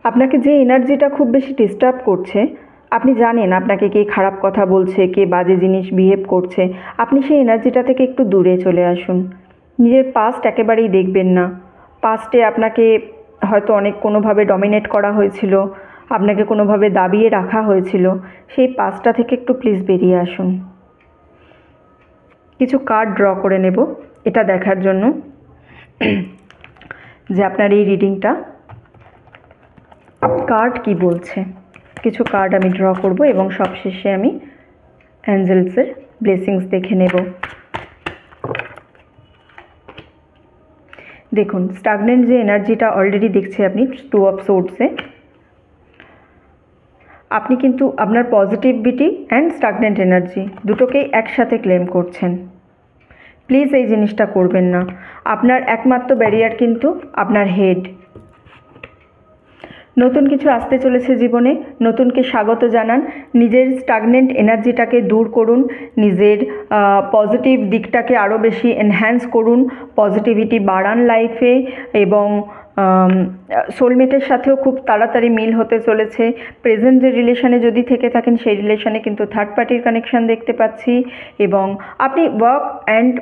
আপনাকে যে এনার্জিটা খুব বেশি ডিস্টার্ব করছে, আপনি জানেন আপনাকে কে খারাপ কথা বলছে, কে বাজে জিনিস বিহেভ করছে, আপনি সেই এনার্জিটা থেকে একটু দূরে চলে আসুন। নিজের পাস্ট একেবারেই দেখবেন না। পাস্টে আপনাকে হয়তো অনেক কোনোভাবে ডমিনেট করা হয়েছিল, আপনাকে কোনোভাবে দাবিয়ে রাখা হয়েছিল, সেই পাস্টটা থেকে একটু প্লিজ বেরিয়ে আসুন। কিছু কার্ড ড্র করে নেব এটা দেখার জন্য যে আপনার এই রিডিংটা কার্ড কি বলছে। কিছু কার্ড আমি ড্র করব এবং সবশেষে আমি অ্যাঞ্জেলসের ব্লেসিংস দেখে নেব। দেখুন, স্টাগনেন্ট যে এনার্জিটা অলরেডি দেখছি আপনি 2 অফ সোর্ডসে, আপনি কিন্তু আপনার পজিটিভিটি অ্যান্ড স্টাগনেন্ট এনার্জি দুটোকেই একসাথে ক্লেম করছেন। প্লিজ এই জিনিসটা করবেন না। আপনার একমাত্র ব্যারিয়ার কিন্তু আপনার হেড। নতুন কিছু আসতে চলেছে জীবনে, নতুনকে স্বাগত জানান। নিজের স্টাগনেন্ট এনার্জিটাকে দূর করুন, নিজের পজিটিভ দিকটাকে আরও বেশি এনহ্যান্স করুন, পজিটিভিটি বাড়ান লাইফে। এবং সোলমেটের সাথেও খুব তাড়াতাড়ি মিল হতে চলেছে। প্রেজেন্ট যে রিলেশনে যদি থেকে থাকেন সেই রিলেশনে কিন্তু থার্ড পার্টির কানেকশান দেখতে পাচ্ছি। এবং আপনি work and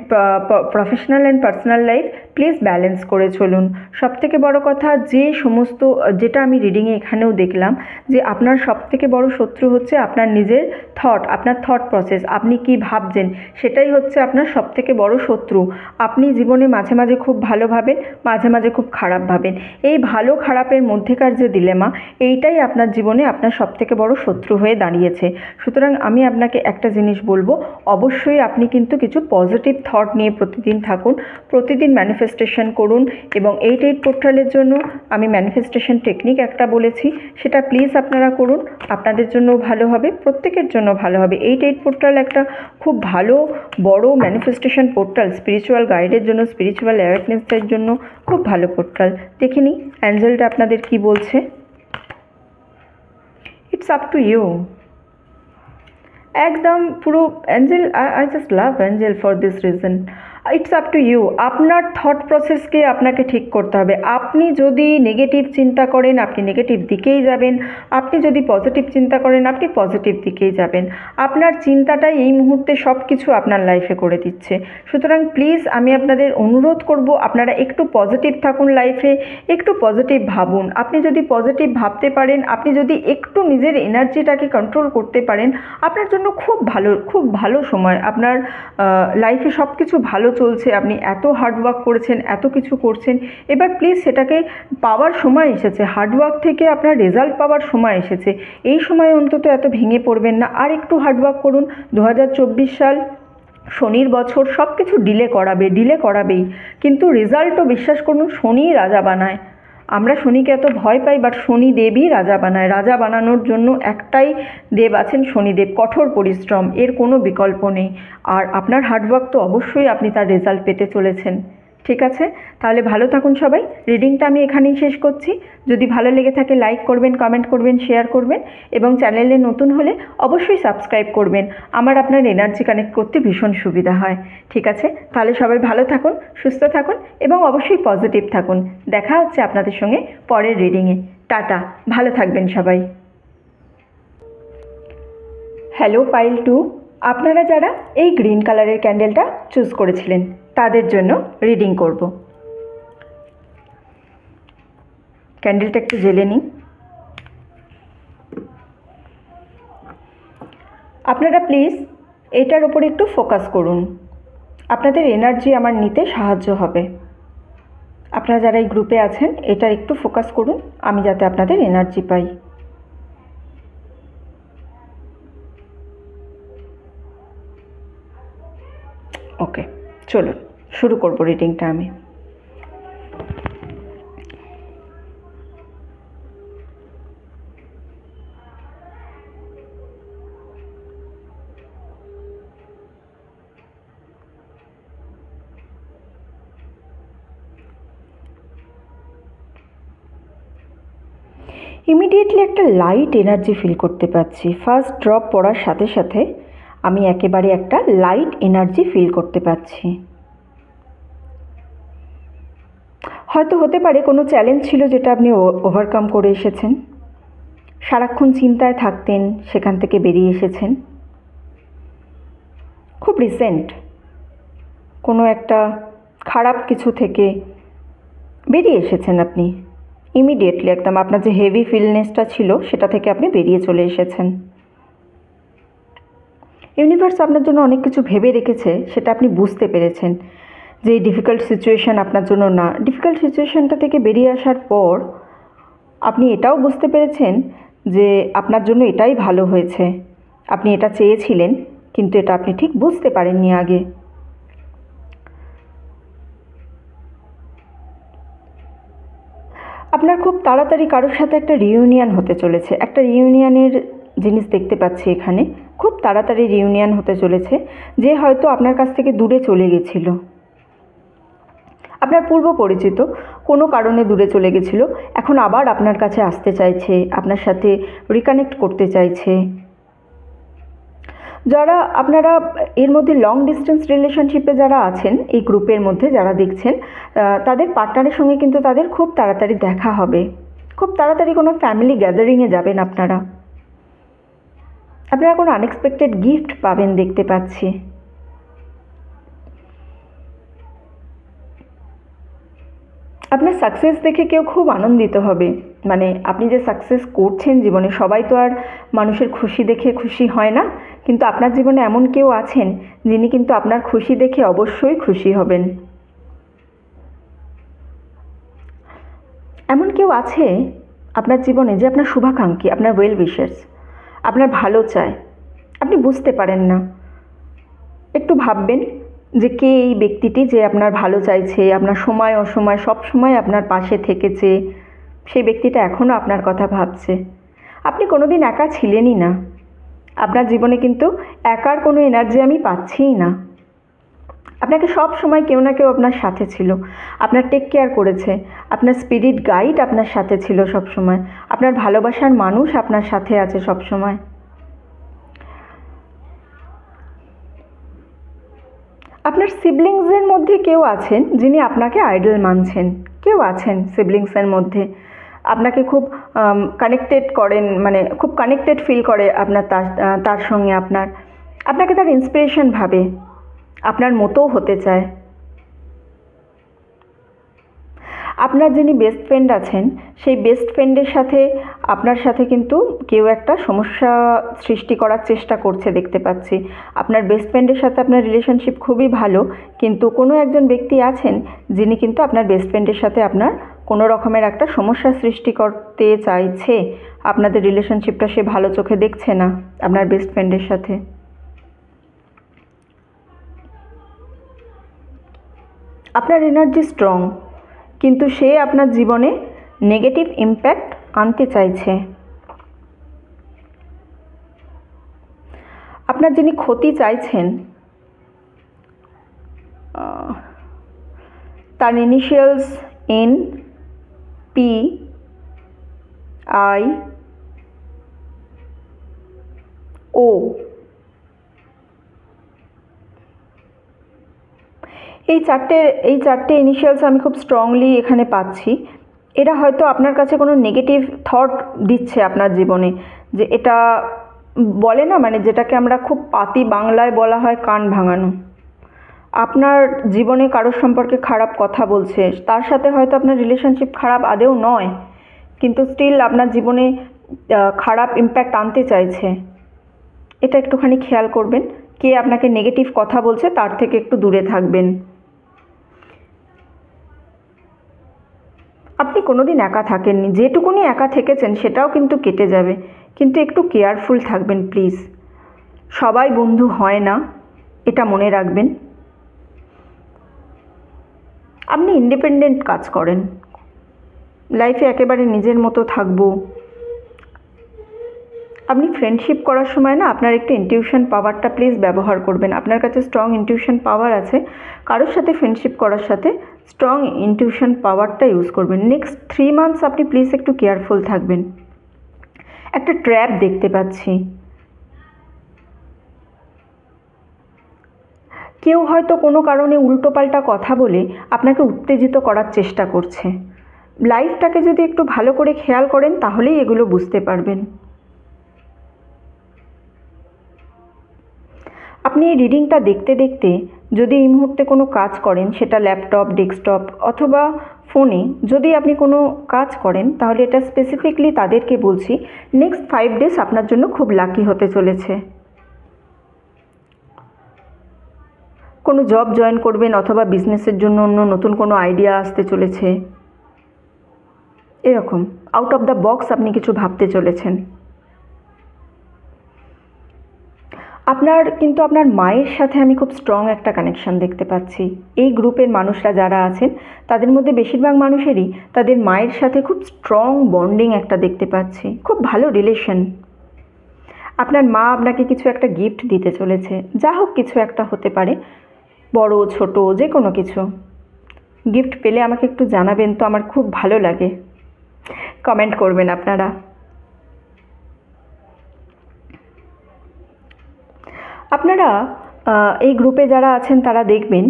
professional and personal life please balance করে চলুন। সবথেকে বড় কথা, যে সমস্ত যেটা আমি রিডিংয়ে এখানেও দেখলাম যে আপনার সবথেকে বড় শত্রু হচ্ছে আপনার নিজের থট, আপনার থট প্রসেস, আপনি কি ভাবছেন সেটাই হচ্ছে আপনার সবথেকে বড় শত্রু। আপনি জীবনে মাঝে মাঝে খুব ভালো ভাবেন, মাঝে মাঝে খুব খারাপ ভাবেন। এই ভালো খারাপের মধ্যেকার যে ডিলেমা, এইটাই আপনার জীবনে আপনার সবথেকে বড় শত্রু হয়ে দাঁড়িয়েছে। সুতরাং আমি আপনাকে একটা জিনিস বলবো, অবশ্যই আপনি কিন্তু কিছু পজিটিভ থট নিয়ে প্রতিদিন থাকুন, প্রতিদিন ম্যানিফেস্টেশন করুন। এবং 8 পোর্টালের জন্য আমি ম্যানিফেস্টেশন টেকনিক একটা বলেছি, সেটা প্লিজ আপনারা করুন, আপনাদের জন্য ভালো হবে, প্রত্যেকের জন্য ভালো হবে। 8 পোর্টাল একটা খুব ভালো বড় ম্যানিফেস্টেশন পোর্টাল, স্পিরিচুয়াল গাইডের জন্য, স্পিরিচুয়াল অ্যাওয়ারনেসের জন্য খুব ভালো পোর্টাল। দেখে নিই অ্যাঞ্জেলটা আপনাদের কি বলছে। It's up to you. একদম পুরো angel, I just love angel for this reason. It's up to you. আপনার থট প্রসেসকে আপনাকে ঠিক করতে হবে। আপনি যদি নেগেটিভ চিন্তা করেন আপনি নেগেটিভ দিকেই যাবেন, আপনি যদি পজিটিভ চিন্তা করেন আপনি পজিটিভ দিকেই যাবেন। আপনার চিন্তাটাই এই মুহূর্তে সব কিছু আপনার লাইফে করে দিচ্ছে। সুতরাং প্লিজ আমি আপনাদের অনুরোধ করব, আপনারা একটু পজিটিভ থাকুন লাইফে, একটু পজিটিভ ভাবুন। আপনি যদি পজিটিভ ভাবতে পারেন, আপনি যদি একটু নিজের এনার্জিটাকে কন্ট্রোল করতে পারেন, আপনার জন্য খুব ভালো সময়। আপনার লাইফে সব কিছু ভালো চলছে, আপনি এত হার্ডওয়ার্ক করেছেন, এত কিছু করছেন, এবার প্লিজ সেটাকে পাওয়ার সময় এসেছে। হার্ডওয়ার্ক থেকে আপনার রেজাল্ট পাওয়ার সময় এসেছে। এই সময় অন্তত এত ভেঙে পড়বেন না, আর একটু হার্ডওয়ার্ক করুন। 2024 সাল শনির বছর, সব কিছু ডিলে করাবেই, কিন্তু রেজাল্টও বিশ্বাস করুন শনিই রাজা বানায়। আমরা শনিকে এত ভয় পাই, বাট শনিদেবই রাজা বানায়। রাজা বানানোর জন্য একটাই দেব আছেন, শনিদেব। কঠোর পরিশ্রম, এর কোনো বিকল্প নেই। আর আপনার হার্ডওয়ার্ক তো অবশ্যই আপনি তার রেজাল্ট পেতে চলেছেন। ঠিক আছে, তাহলে ভালো থাকুন সবাই। রিডিংটা আমি এখানেই শেষ করছি। যদি ভালো লেগে থাকে লাইক করবেন, কমেন্ট করবেন, শেয়ার করবেন এবং চ্যানেলে নতুন হলে অবশ্যই সাবস্ক্রাইব করবেন। আমার আপনার এনার্জি কানেক্ট করতে ভীষণ সুবিধা হয়। ঠিক আছে, তাহলে সবাই ভালো থাকুন, সুস্থ থাকুন এবং অবশ্যই পজিটিভ থাকুন। দেখা হচ্ছে আপনাদের সঙ্গে পরের রিডিংয়ে। টাটা, ভালো থাকবেন সবাই। হ্যালো পাইল 2, আপনারা যারা এই গ্রিন কালারের ক্যান্ডেলটা চুজ করেছিলেন তাদের জন্য রিডিং করব। ক্যান্ডেলটা একটু জ্বেলে নিই। আপনারা প্লিজ এটার উপর একটু ফোকাস করুন। আপনাদের এনার্জি আমার নিতে সাহায্য হবে। আপনারা যারা এই গ্রুপে আছেন এটা একটু ফোকাস করুন, আমি যাতে আপনাদের এনার্জি পাই। ওকে, চলুন শুরু করব রিডিংটা আমি। ইমিডিয়েটলি একটা লাইট এনার্জি ফিল করতে পারছি। ফার্স্ট ড্রপ পড়ার সাথে সাথে আমি একেবারে একটা লাইট এনার্জি ফিল করতে পারছি। হয়তো হতে পারে কোনো চ্যালেঞ্জ ছিল যেটা আপনি ওভারকাম করে এসেছেন, সারাক্ষণ চিন্তায় থাকতেন, সেখান থেকে বেরিয়ে এসেছেন। খুব রিসেন্ট কোনো একটা খারাপ কিছু থেকে বেরিয়ে এসেছেন আপনি। ইমিডিয়েটলি একদম আপনার যে হেভি ফিলনেসটা ছিল সেটা থেকে আপনি বেরিয়ে চলে এসেছেন। ইউনিভার্স আপনার জন্য অনেক কিছু ভেবে রেখেছে, সেটা আপনি বুঝতে পেরেছেন যে এই ডিফিকাল্ট সিচুয়েশান আপনার জন্য না। ডিফিকাল্ট সিচুয়েশানটা থেকে বেরিয়ে আসার পর আপনি এটাও বুঝতে পেরেছেন যে আপনার জন্য এটাই ভালো হয়েছে। আপনি এটা চেয়েছিলেন কিন্তু এটা আপনি ঠিক বুঝতে পারেননি আগে। আপনার খুব তাড়াতাড়ি কারোর সাথে একটা রিউনিয়ন হতে চলেছে। একটা রিউনিয়নের জিনিস দেখতে পাচ্ছি এখানে। খুব তাড়াতাড়ি রিউনিয়ন হতে চলেছে, যে হয়তো আপনার কাছ থেকে দূরে চলে গেছিল। আপনার পূর্ব পরিচিত কোনো কারণে দূরে চলে গেছিল, এখন আবার আপনার কাছে আসতে চাইছে, আপনার সাথে রিকানেক্ট করতে চাইছে। যারা আপনারা এর মধ্যে লং ডিস্টেন্স রিলেশনশিপে যারা আছেন, এই গ্রুপের মধ্যে যারা দেখছেন, তাদের পার্টনারের সঙ্গে কিন্তু তাদের খুব তাড়াতাড়ি দেখা হবে। খুব তাড়াতাড়ি কোনো ফ্যামিলি গ্যাদারিংয়ে যাবেন আপনারা। আপনারা কোনো আনএক্সপেক্টেড গিফট পাবেন দেখতে পাচ্ছি। আপনার সাকসেস দেখে কেউ খুব আনন্দিত হবে। মানে আপনি যে সাকসেস করছেন জীবনে, সবাই তো আর মানুষের খুশি দেখে খুশি হয় না, কিন্তু আপনার জীবনে এমন কেউ আছেন যিনি কিন্তু আপনার খুশি দেখে অবশ্যই খুশি হবেন। এমন কেউ আছে আপনার জীবনে যে আপনার শুভাকাঙ্ক্ষী, আপনার ওয়েল উইশার্স, আপনার ভালো চায়। আপনি বুঝতে পারেন না, একটু ভাববেন যে কে এই ব্যক্তিটি যে আপনার ভালো চাইছে, আপনার সময় অসময় সব সময় আপনার পাশে থেকেছে। সেই ব্যক্তিটা এখনও আপনার কথা ভাবছে। আপনি কোনোদিন একা ছিলেনই না। আপনার জীবনে কিন্তু একার কোনো এনার্জি আমি পাচ্ছিই না। আপনাকে সব সময় কেউ না কেউ আপনার সাথে ছিল, আপনার টেক কেয়ার করেছে। আপনার স্পিরিট গাইড আপনার সাথে ছিল সব সময়। আপনার ভালোবাসার মানুষ আপনার সাথে আছে সব সময়। আপনার সিবলিংসের মধ্যে কেউ আছেন যিনি আপনাকে আইডল মানছেন। কেউ আছেন সিবলিংসের মধ্যে আপনাকে খুব কানেক্টেড করেন, মানে খুব কানেক্টেড ফিল করে আপনার তার সঙ্গে। আপনাকে তার ইন্সপিরেশন ভাবে, আপনার মতোও হতে চায়। আপনার যিনি বেস্ট ফ্রেন্ড আছেন, সেই বেস্ট ফ্রেন্ডের সাথে আপনার সাথে কিন্তু কেউ একটা সমস্যা সৃষ্টি করার চেষ্টা করছে দেখতে পাচ্ছি। আপনার বেস্ট ফ্রেন্ডের সাথে আপনার রিলেশনশিপ খুবই ভালো, কিন্তু কোনো একজন ব্যক্তি আছেন যিনি কিন্তু আপনার বেস্ট ফ্রেন্ডের সাথে আপনার কোনো রকমের একটা সমস্যা সৃষ্টি করতে চাইছে। আপনাদের রিলেশনশিপটা সে ভালো চোখে দেখছে না আপনার বেস্ট ফ্রেন্ডের সাথে। আপনার এনার্জি স্ট্রং, কিন্তু সে আপনার জীবনে নেগেটিভ ইম্প্যাক্ট আনতে চাইছে। আপনার যিনি ক্ষতি চাইছেন, তার ইনিশিয়ালস NPIO। এই চারটে ইনিশিয়ালস আমি খুব স্ট্রংলি এখানে পাচ্ছি। এরা হয়তো আপনার কাছে কোনো নেগেটিভ থট দিচ্ছে আপনার জীবনে, যে এটা বলে না, মানে যেটাকে আমরা খুব পাতি বাংলায় বলা হয় কান ভাঙানো। আপনার জীবনে কারোর সম্পর্কে খারাপ কথা বলছে, তার সাথে হয়তো আপনার রিলেশনশিপ খারাপ আদেও নয়, কিন্তু স্টিল আপনার জীবনে খারাপ ইম্প্যাক্ট আনতে চাইছে। এটা একটুখানি খেয়াল করবেন। কে আপনাকে নেগেটিভ কথা বলছে তার থেকে একটু দূরে থাকবেন। আপনি কোনোদিন একা থাকেননি, যেটুকুনি একা থেকেছেন সেটাও কিন্তু কেটে যাবে, কিন্তু একটু কেয়ারফুল থাকবেন প্লিজ। সবাই বন্ধু হয় না, এটা মনে রাখবেন। আপনি ইন্ডিপেন্ডেন্ট কাজ করেন, লাইফে একেবারে নিজের মতো থাকবো। আপনি ফ্রেন্ডশিপ করার সময় না আপনার একটু ইনটিউশন পাওয়ারটা প্লিজ ব্যবহার করবেন। আপনার কাছে স্ট্রং ইনটিউশন পাওয়ার আছে, কারোর সাথে ফ্রেন্ডশিপ করার সাথে স্ট্রং ইনটিউশন পাওয়ারটা ইউজ করবেন। নেক্সট 3 মান্থস আপনি প্লিজ একটু কেয়ারফুল থাকবেন। একটা ট্র্যাপ দেখতে পাচ্ছি, কেউ হয়তো কোনো কারণে উল্টোপাল্টা কথা বলে আপনাকে উত্তেজিত করার চেষ্টা করছে। লাইফটাকে যদি একটু ভালো করে খেয়াল করেন তাহলেই এগুলো বুঝতে পারবেন। আপনি এই রিডিংটা দেখতে দেখতে যদি এই মুহূর্তে কোনো কাজ করেন, সেটা ল্যাপটপ, ডেস্কটপ অথবা ফোনে যদি আপনি কোনো কাজ করেন, তাহলে এটা স্পেসিফিকলি তাদেরকে বলছি, নেক্সট 5 ডেজ আপনার জন্য খুব লাকি হতে চলেছে। কোনো জব জয়েন করবেন অথবা বিজনেসের জন্য অন্য নতুন কোনো আইডিয়া আসতে চলেছে, এরকম আউট অফ দ্য বক্স আপনি কিছু ভাবতে চলেছেন। আপনার মায়ের সাথে আমি খুব স্ট্রং একটা কানেকশান দেখতে পাচ্ছি। এই গ্রুপের মানুষরা যারা আছেন তাদের মধ্যে বেশিরভাগ মানুষেরই তাদের মায়ের সাথে খুব স্ট্রং বন্ডিং একটা দেখতে পাচ্ছি, খুব ভালো রিলেশন। আপনার মা আপনাকে কিছু একটা গিফট দিতে চলেছে, যা হোক কিছু একটা হতে পারে, বড় ছোট যে কোনো কিছু। গিফট পেলে আমাকে একটু জানাবেন তো, আমার খুব ভালো লাগে। কমেন্ট করবেন আপনারা। আপনারা এই গ্রুপে যারা আছেন তারা দেখবেন,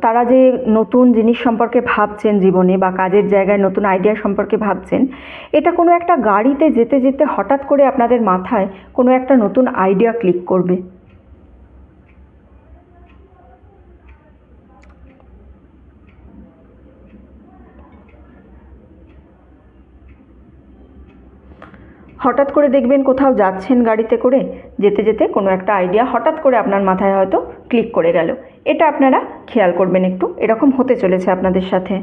তারা যে নতুন জিনিস সম্পর্কে ভাবছেন জীবনে বা কাজের জায়গায় নতুন আইডিয়া সম্পর্কে ভাবছেন, এটা কোনো একটা গাড়িতে যেতে যেতে হঠাৎ করে আপনাদের মাথায় কোনো একটা নতুন আইডিয়া ক্লিক করবে। হঠাৎ করে দেখবেন কোথাও যাচ্ছেন গাড়িতে করে, যেতে যেতে কোনো একটা আইডিয়া হঠাৎ করে আপনার মাথায় হয়তো ক্লিক করে গেল। এটা আপনারা খেয়াল করবেন একটু, এরকম হতে চলেছে আপনাদের সাথে।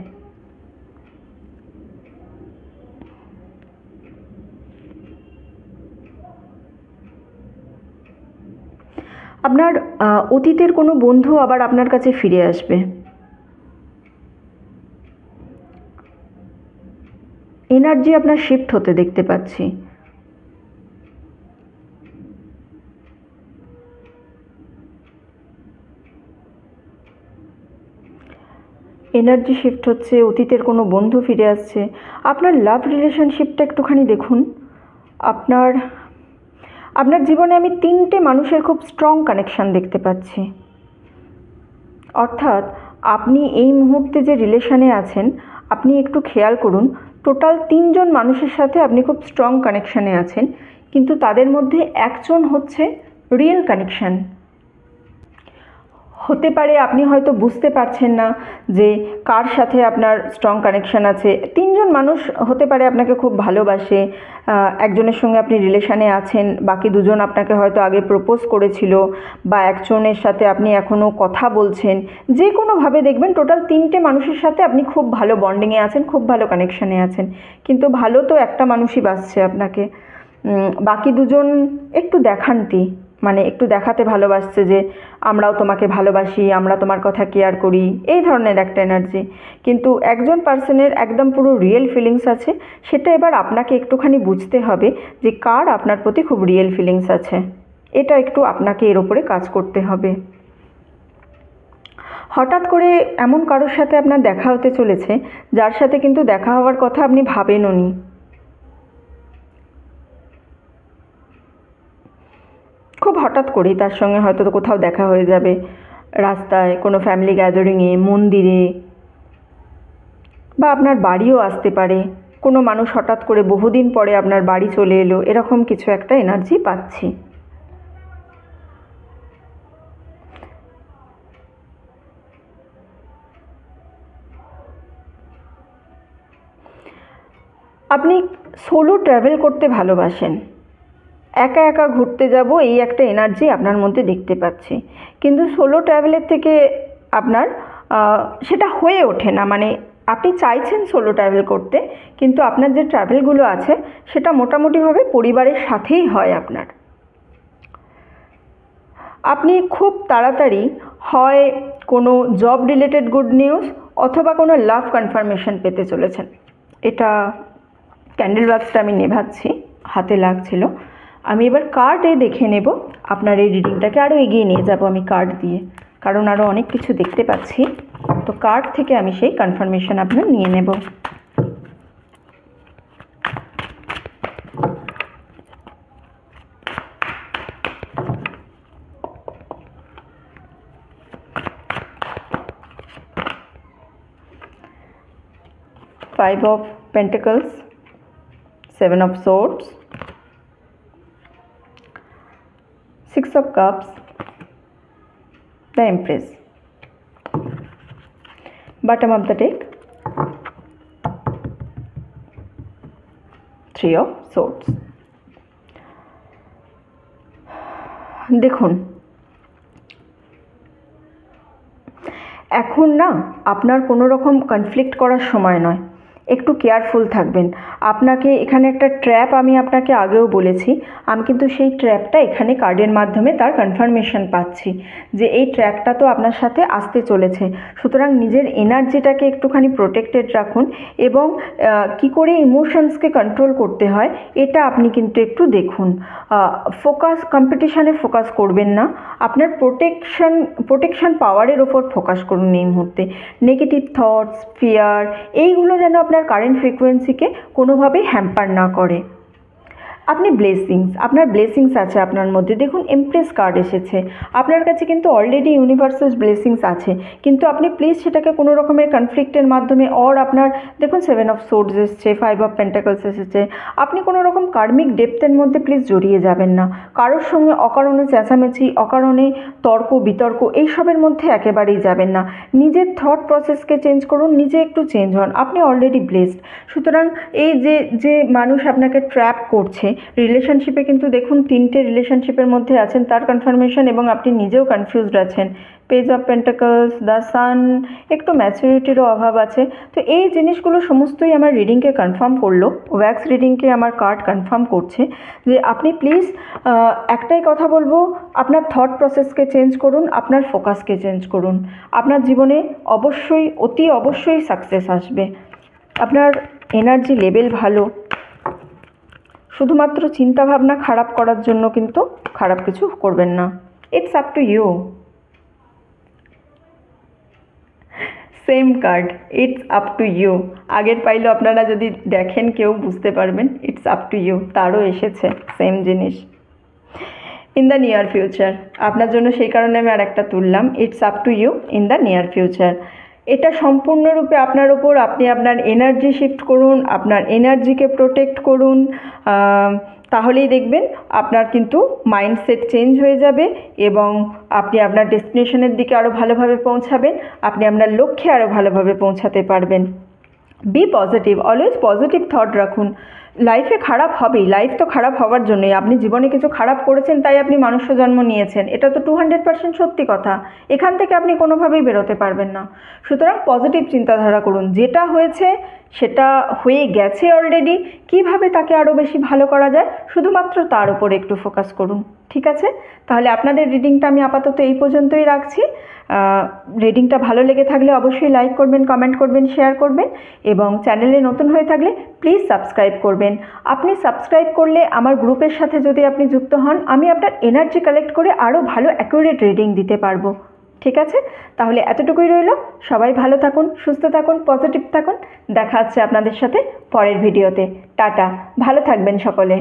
আপনার অতীতের কোনো বন্ধু আবার আপনার কাছে ফিরে আসবে। এনার্জি আপনার শিফট হতে দেখতে পাচ্ছি। এনার্জি শিফট হচ্ছে, অতীতের কোনো বন্ধু ফিরে আসছে। আপনার লাভ রিলেশনশিপটা একটুখানি দেখুন। আপনার জীবনে আমি 3টে মানুষের খুব স্ট্রং কানেকশান দেখতে পাচ্ছি। অর্থাৎ আপনি এই মুহূর্তে যে রিলেশানে আছেন, আপনি একটু খেয়াল করুন, টোটাল 3জন মানুষের সাথে আপনি খুব স্ট্রং কানেকশানে আছেন, কিন্তু তাদের মধ্যে একজন হচ্ছে রিয়েল কানেকশান। হতে পারে আপনি হয়তো বুঝতে পারছেন না যে কার সাথে আপনার স্ট্রং কানেকশান আছে। 3জন মানুষ হতে পারে আপনাকে খুব ভালোবাসে, একজনের সঙ্গে আপনি রিলেশানে আছেন, বাকি 2জন আপনাকে হয়তো আগে প্রপোজ করেছিল, বা একজনের সাথে আপনি এখনও কথা বলছেন। যে কোনোভাবে দেখবেন টোটাল 3টে মানুষের সাথে আপনি খুব ভালো বন্ডিংয়ে আছেন, খুব ভালো কানেকশানে আছেন, কিন্তু ভালো তো একটা মানুষই বাসছে আপনাকে। বাকি 2জন একটু দেখান্তি, মানে একটু দেখাতে ভালোবাসছে যে আমরাও তোমাকে ভালোবাসি, আমরা তোমার কথা কেয়ার করি, এই ধরনের একটা এনার্জি। কিন্তু একজন পার্সনের একদম পুরো রিয়েল ফিলিংস আছে, সেটা এবার আপনাকে একটুখানি বুঝতে হবে যে কার আপনার প্রতি খুব রিয়েল ফিলিংস আছে। এটা একটু আপনাকে এর ওপরে কাজ করতে হবে। হঠাৎ করে এমন কারোর সাথে আপনার দেখা হতে চলেছে যার সাথে কিন্তু দেখা হওয়ার কথা আপনি ভাবেনও নি। খুব হঠাৎ করেই তার সঙ্গে হয়তো কোথাও দেখা হয়ে যাবে, রাস্তায়, কোনো ফ্যামিলি গ্যাদারিংয়ে, মন্দিরে, বা আপনার বাড়িও আসতে পারে। কোনো মানুষ হঠাৎ করে বহুদিন পরে আপনার বাড়ি চলে এলো, এরকম কিছু একটা এনার্জি পাচ্ছি। আপনি সোলো ট্র্যাভেল করতে ভালোবাসেন, একা একা ঘুরতে যাব এই একটা এনার্জি আপনার মধ্যে দেখতে পাচ্ছি, কিন্তু সোলো ট্রাভেলের থেকে আপনার সেটা হয়ে ওঠে না। মানে আপনি চাইছেন সোলো ট্রাভেল করতে, কিন্তু আপনার যে ট্রাভেলগুলো আছে সেটা মোটামুটিভাবে পরিবারের সাথেই হয় আপনার। আপনি খুব তাড়াতাড়ি হয় কোনো জব রিলেটেড গুড নিউজ অথবা কোনো লাভ কনফার্মেশন পেতে চলেছেন। এটা ক্যান্ডেল বাক্সটা আমি নেভাচ্ছি, হাতে লাগছিল। আমি এবার কার্ডে দেখে নেব, আপনার এই রিডিংটাকে আরও এগিয়ে নিয়ে যাব আমি কার্ড দিয়ে, কারণ আরও অনেক কিছু দেখতে পাচ্ছি। তো কার্ড থেকে আমি সেই কনফার্মেশন আপনার নিয়ে নেব। Five of Pentacles, Seven of Swords, Six of Cups, the Empress, bottom of the deck, Three of Swords. দেখুন, এখন না আপনার কোনো রকম কনফ্লিক্ট করার সময় নয়, একটু কেয়ারফুল থাকবেন। আপনাকে এখানে একটা ট্র্যাপ আমি আপনাকে আগেও বলেছি, আমি কিন্তু সেই ট্র্যাপটা এখানে কার্ডের মাধ্যমে তার কনফার্মেশন পাচ্ছি যে এই ট্র্যাপটা তো আপনার সাথে আসতে চলেছে। সুতরাং নিজের এনার্জিটাকে একটুখানি প্রোটেক্টেড রাখুন এবং কি করে ইমোশনসকে কন্ট্রোল করতে হয় এটা আপনি কিন্তু একটু দেখুন। ফোকাস, কম্পিটিশানে ফোকাস করবেন না, আপনার প্রোটেকশন পাওয়ারের ওপর ফোকাস করুন এই মুহূর্তে। নেগেটিভ থটস, ফিয়ার, এইগুলো যেন আপনার কারেন্ট ফ্রিকোয়েন্সিকে কোনোভাবেই হ্যাম্পার না করে। আপনি আপনার ব্লেসিংস আছে আপনার মধ্যে। দেখুন, এমপ্রেস কার্ড এসেছে, আপনার কাছে কিন্তু অলরেডি ইউনিভার্সাল ব্লেসিংস আছে, কিন্তু আপনি প্লিজ সেটাকে কোনো রকমের কনফ্লিক্টের মাধ্যমে আপনার দেখুন সেভেন অফ সোর্ডস এসছে, ফাইভ অফ পেন্টাকলস এসেছে, আপনি কোনো রকম কার্মিক ডেপথের মধ্যে প্লিজ জড়িয়ে যাবেন না। কারোর সঙ্গে অকারণে চেঁচামেচি, অকারণে তর্ক বিতর্ক এইসবের মধ্যে একেবারেই যাবেন না। নিজের থট প্রসেসকে চেঞ্জ করুন, নিজে একটু চেঞ্জ হন, আপনি অলরেডি ব্লেসড। সুতরাং এই যে মানুষ আপনাকে ট্র্যাপ করছে রিলেশনশিপে, কিন্তু দেখুন 3টে রিলেশনশিপের মধ্যে আছেন, তার কনফার্মেশন এবং আপনি নিজেও কনফিউজড আছেন। Page of pentacles, the sun, একটু ম্যাচুরিটিরও অভাব আছে। তো এই জিনিসগুলো সমস্তই আমার রিডিংকে কনফার্ম করলো, ওয়্যাক্স রিডিংকে আমার কার্ড কনফার্ম করছে যে আপনি প্লিজ একটাই কথা বলবো, আপনার থট প্রসেসকে চেঞ্জ করুন, আপনার ফোকাসকে চেঞ্জ করুন। আপনার জীবনে অবশ্যই, অতি অবশ্যই সাকসেস আসবে। আপনার এনার্জি লেভেল ভালো, শুধুমাত্র চিন্তাভাবনা খারাপ করার জন্য কিন্তু খারাপ কিছু করবেন না। It's up to you. Same card, it's up to you. আগের পাইলেও আপনারা যদি দেখেন কেউ বুঝতে পারবেন, ইটস আপ টু ইউ, তারও এসেছে সেম জিনিস। ইন দ্য নিয়ার ফিউচার, আপনার জন্য সেই কারণে আমি আর একটা তুললাম, it's up to you in the near future. এটা সম্পূর্ণরূপে আপনার ওপর, আপনি আপনার এনার্জি শিফট করুন, আপনার এনার্জিকে প্রোটেক্ট করুন, তাহলেই দেখবেন আপনার কিন্তু মাইন্ডসেট চেঞ্জ হয়ে যাবে এবং আপনি আপনার ডেস্টিনেশনের দিকে আরও ভালোভাবে পৌঁছাবেন, আপনি আপনার লক্ষ্যে আরও ভালোভাবে পৌঁছাতে পারবেন। Be positive, always positive thought রাখুন। লাইফে খারাপ হবেই, লাইফ তো খারাপ হওয়ার জন্যই। আপনি জীবনে কিছু খারাপ করেছেন তাই আপনি মানুষ্য জন্ম নিয়েছেন, এটা তো 200% সত্যি কথা। এখান থেকে আপনি কোনোভাবেই বেরোতে পারবেন না। সুতরাং পজিটিভ চিন্তাধারা করুন, যেটা হয়েছে সেটা হয়ে গেছে অলরেডি, কিভাবে তাকে আরও বেশি ভালো করা যায় শুধুমাত্র তার উপর একটু ফোকাস করুন। ঠিক আছে, তাহলে আপনাদের রিডিংটা আমি আপাতত এই পর্যন্তই রাখছি। রিডিংটা ভালো লেগে থাকলে অবশ্যই লাইক করবেন, কমেন্ট করবেন, শেয়ার করবেন এবং চ্যানেলে নতুন হয়ে থাকলে প্লিজ সাবস্ক্রাইব করবেন। আপনি সাবস্ক্রাইব করলে আমার গ্রুপের সাথে যদি আপনি যুক্ত হন, আমি আপনার এনার্জি কালেক্ট করে আরও ভালো অ্যাকুরেট রিডিং দিতে পারবো। ঠিক আছে, তাহলে এতটুকুই রইল। সবাই ভালো থাকুন, সুস্থ থাকুন, পজিটিভ থাকুন। দেখা হচ্ছে আপনাদের সাথে পরের ভিডিওতে। টাটা, ভালো থাকবেন সকলে।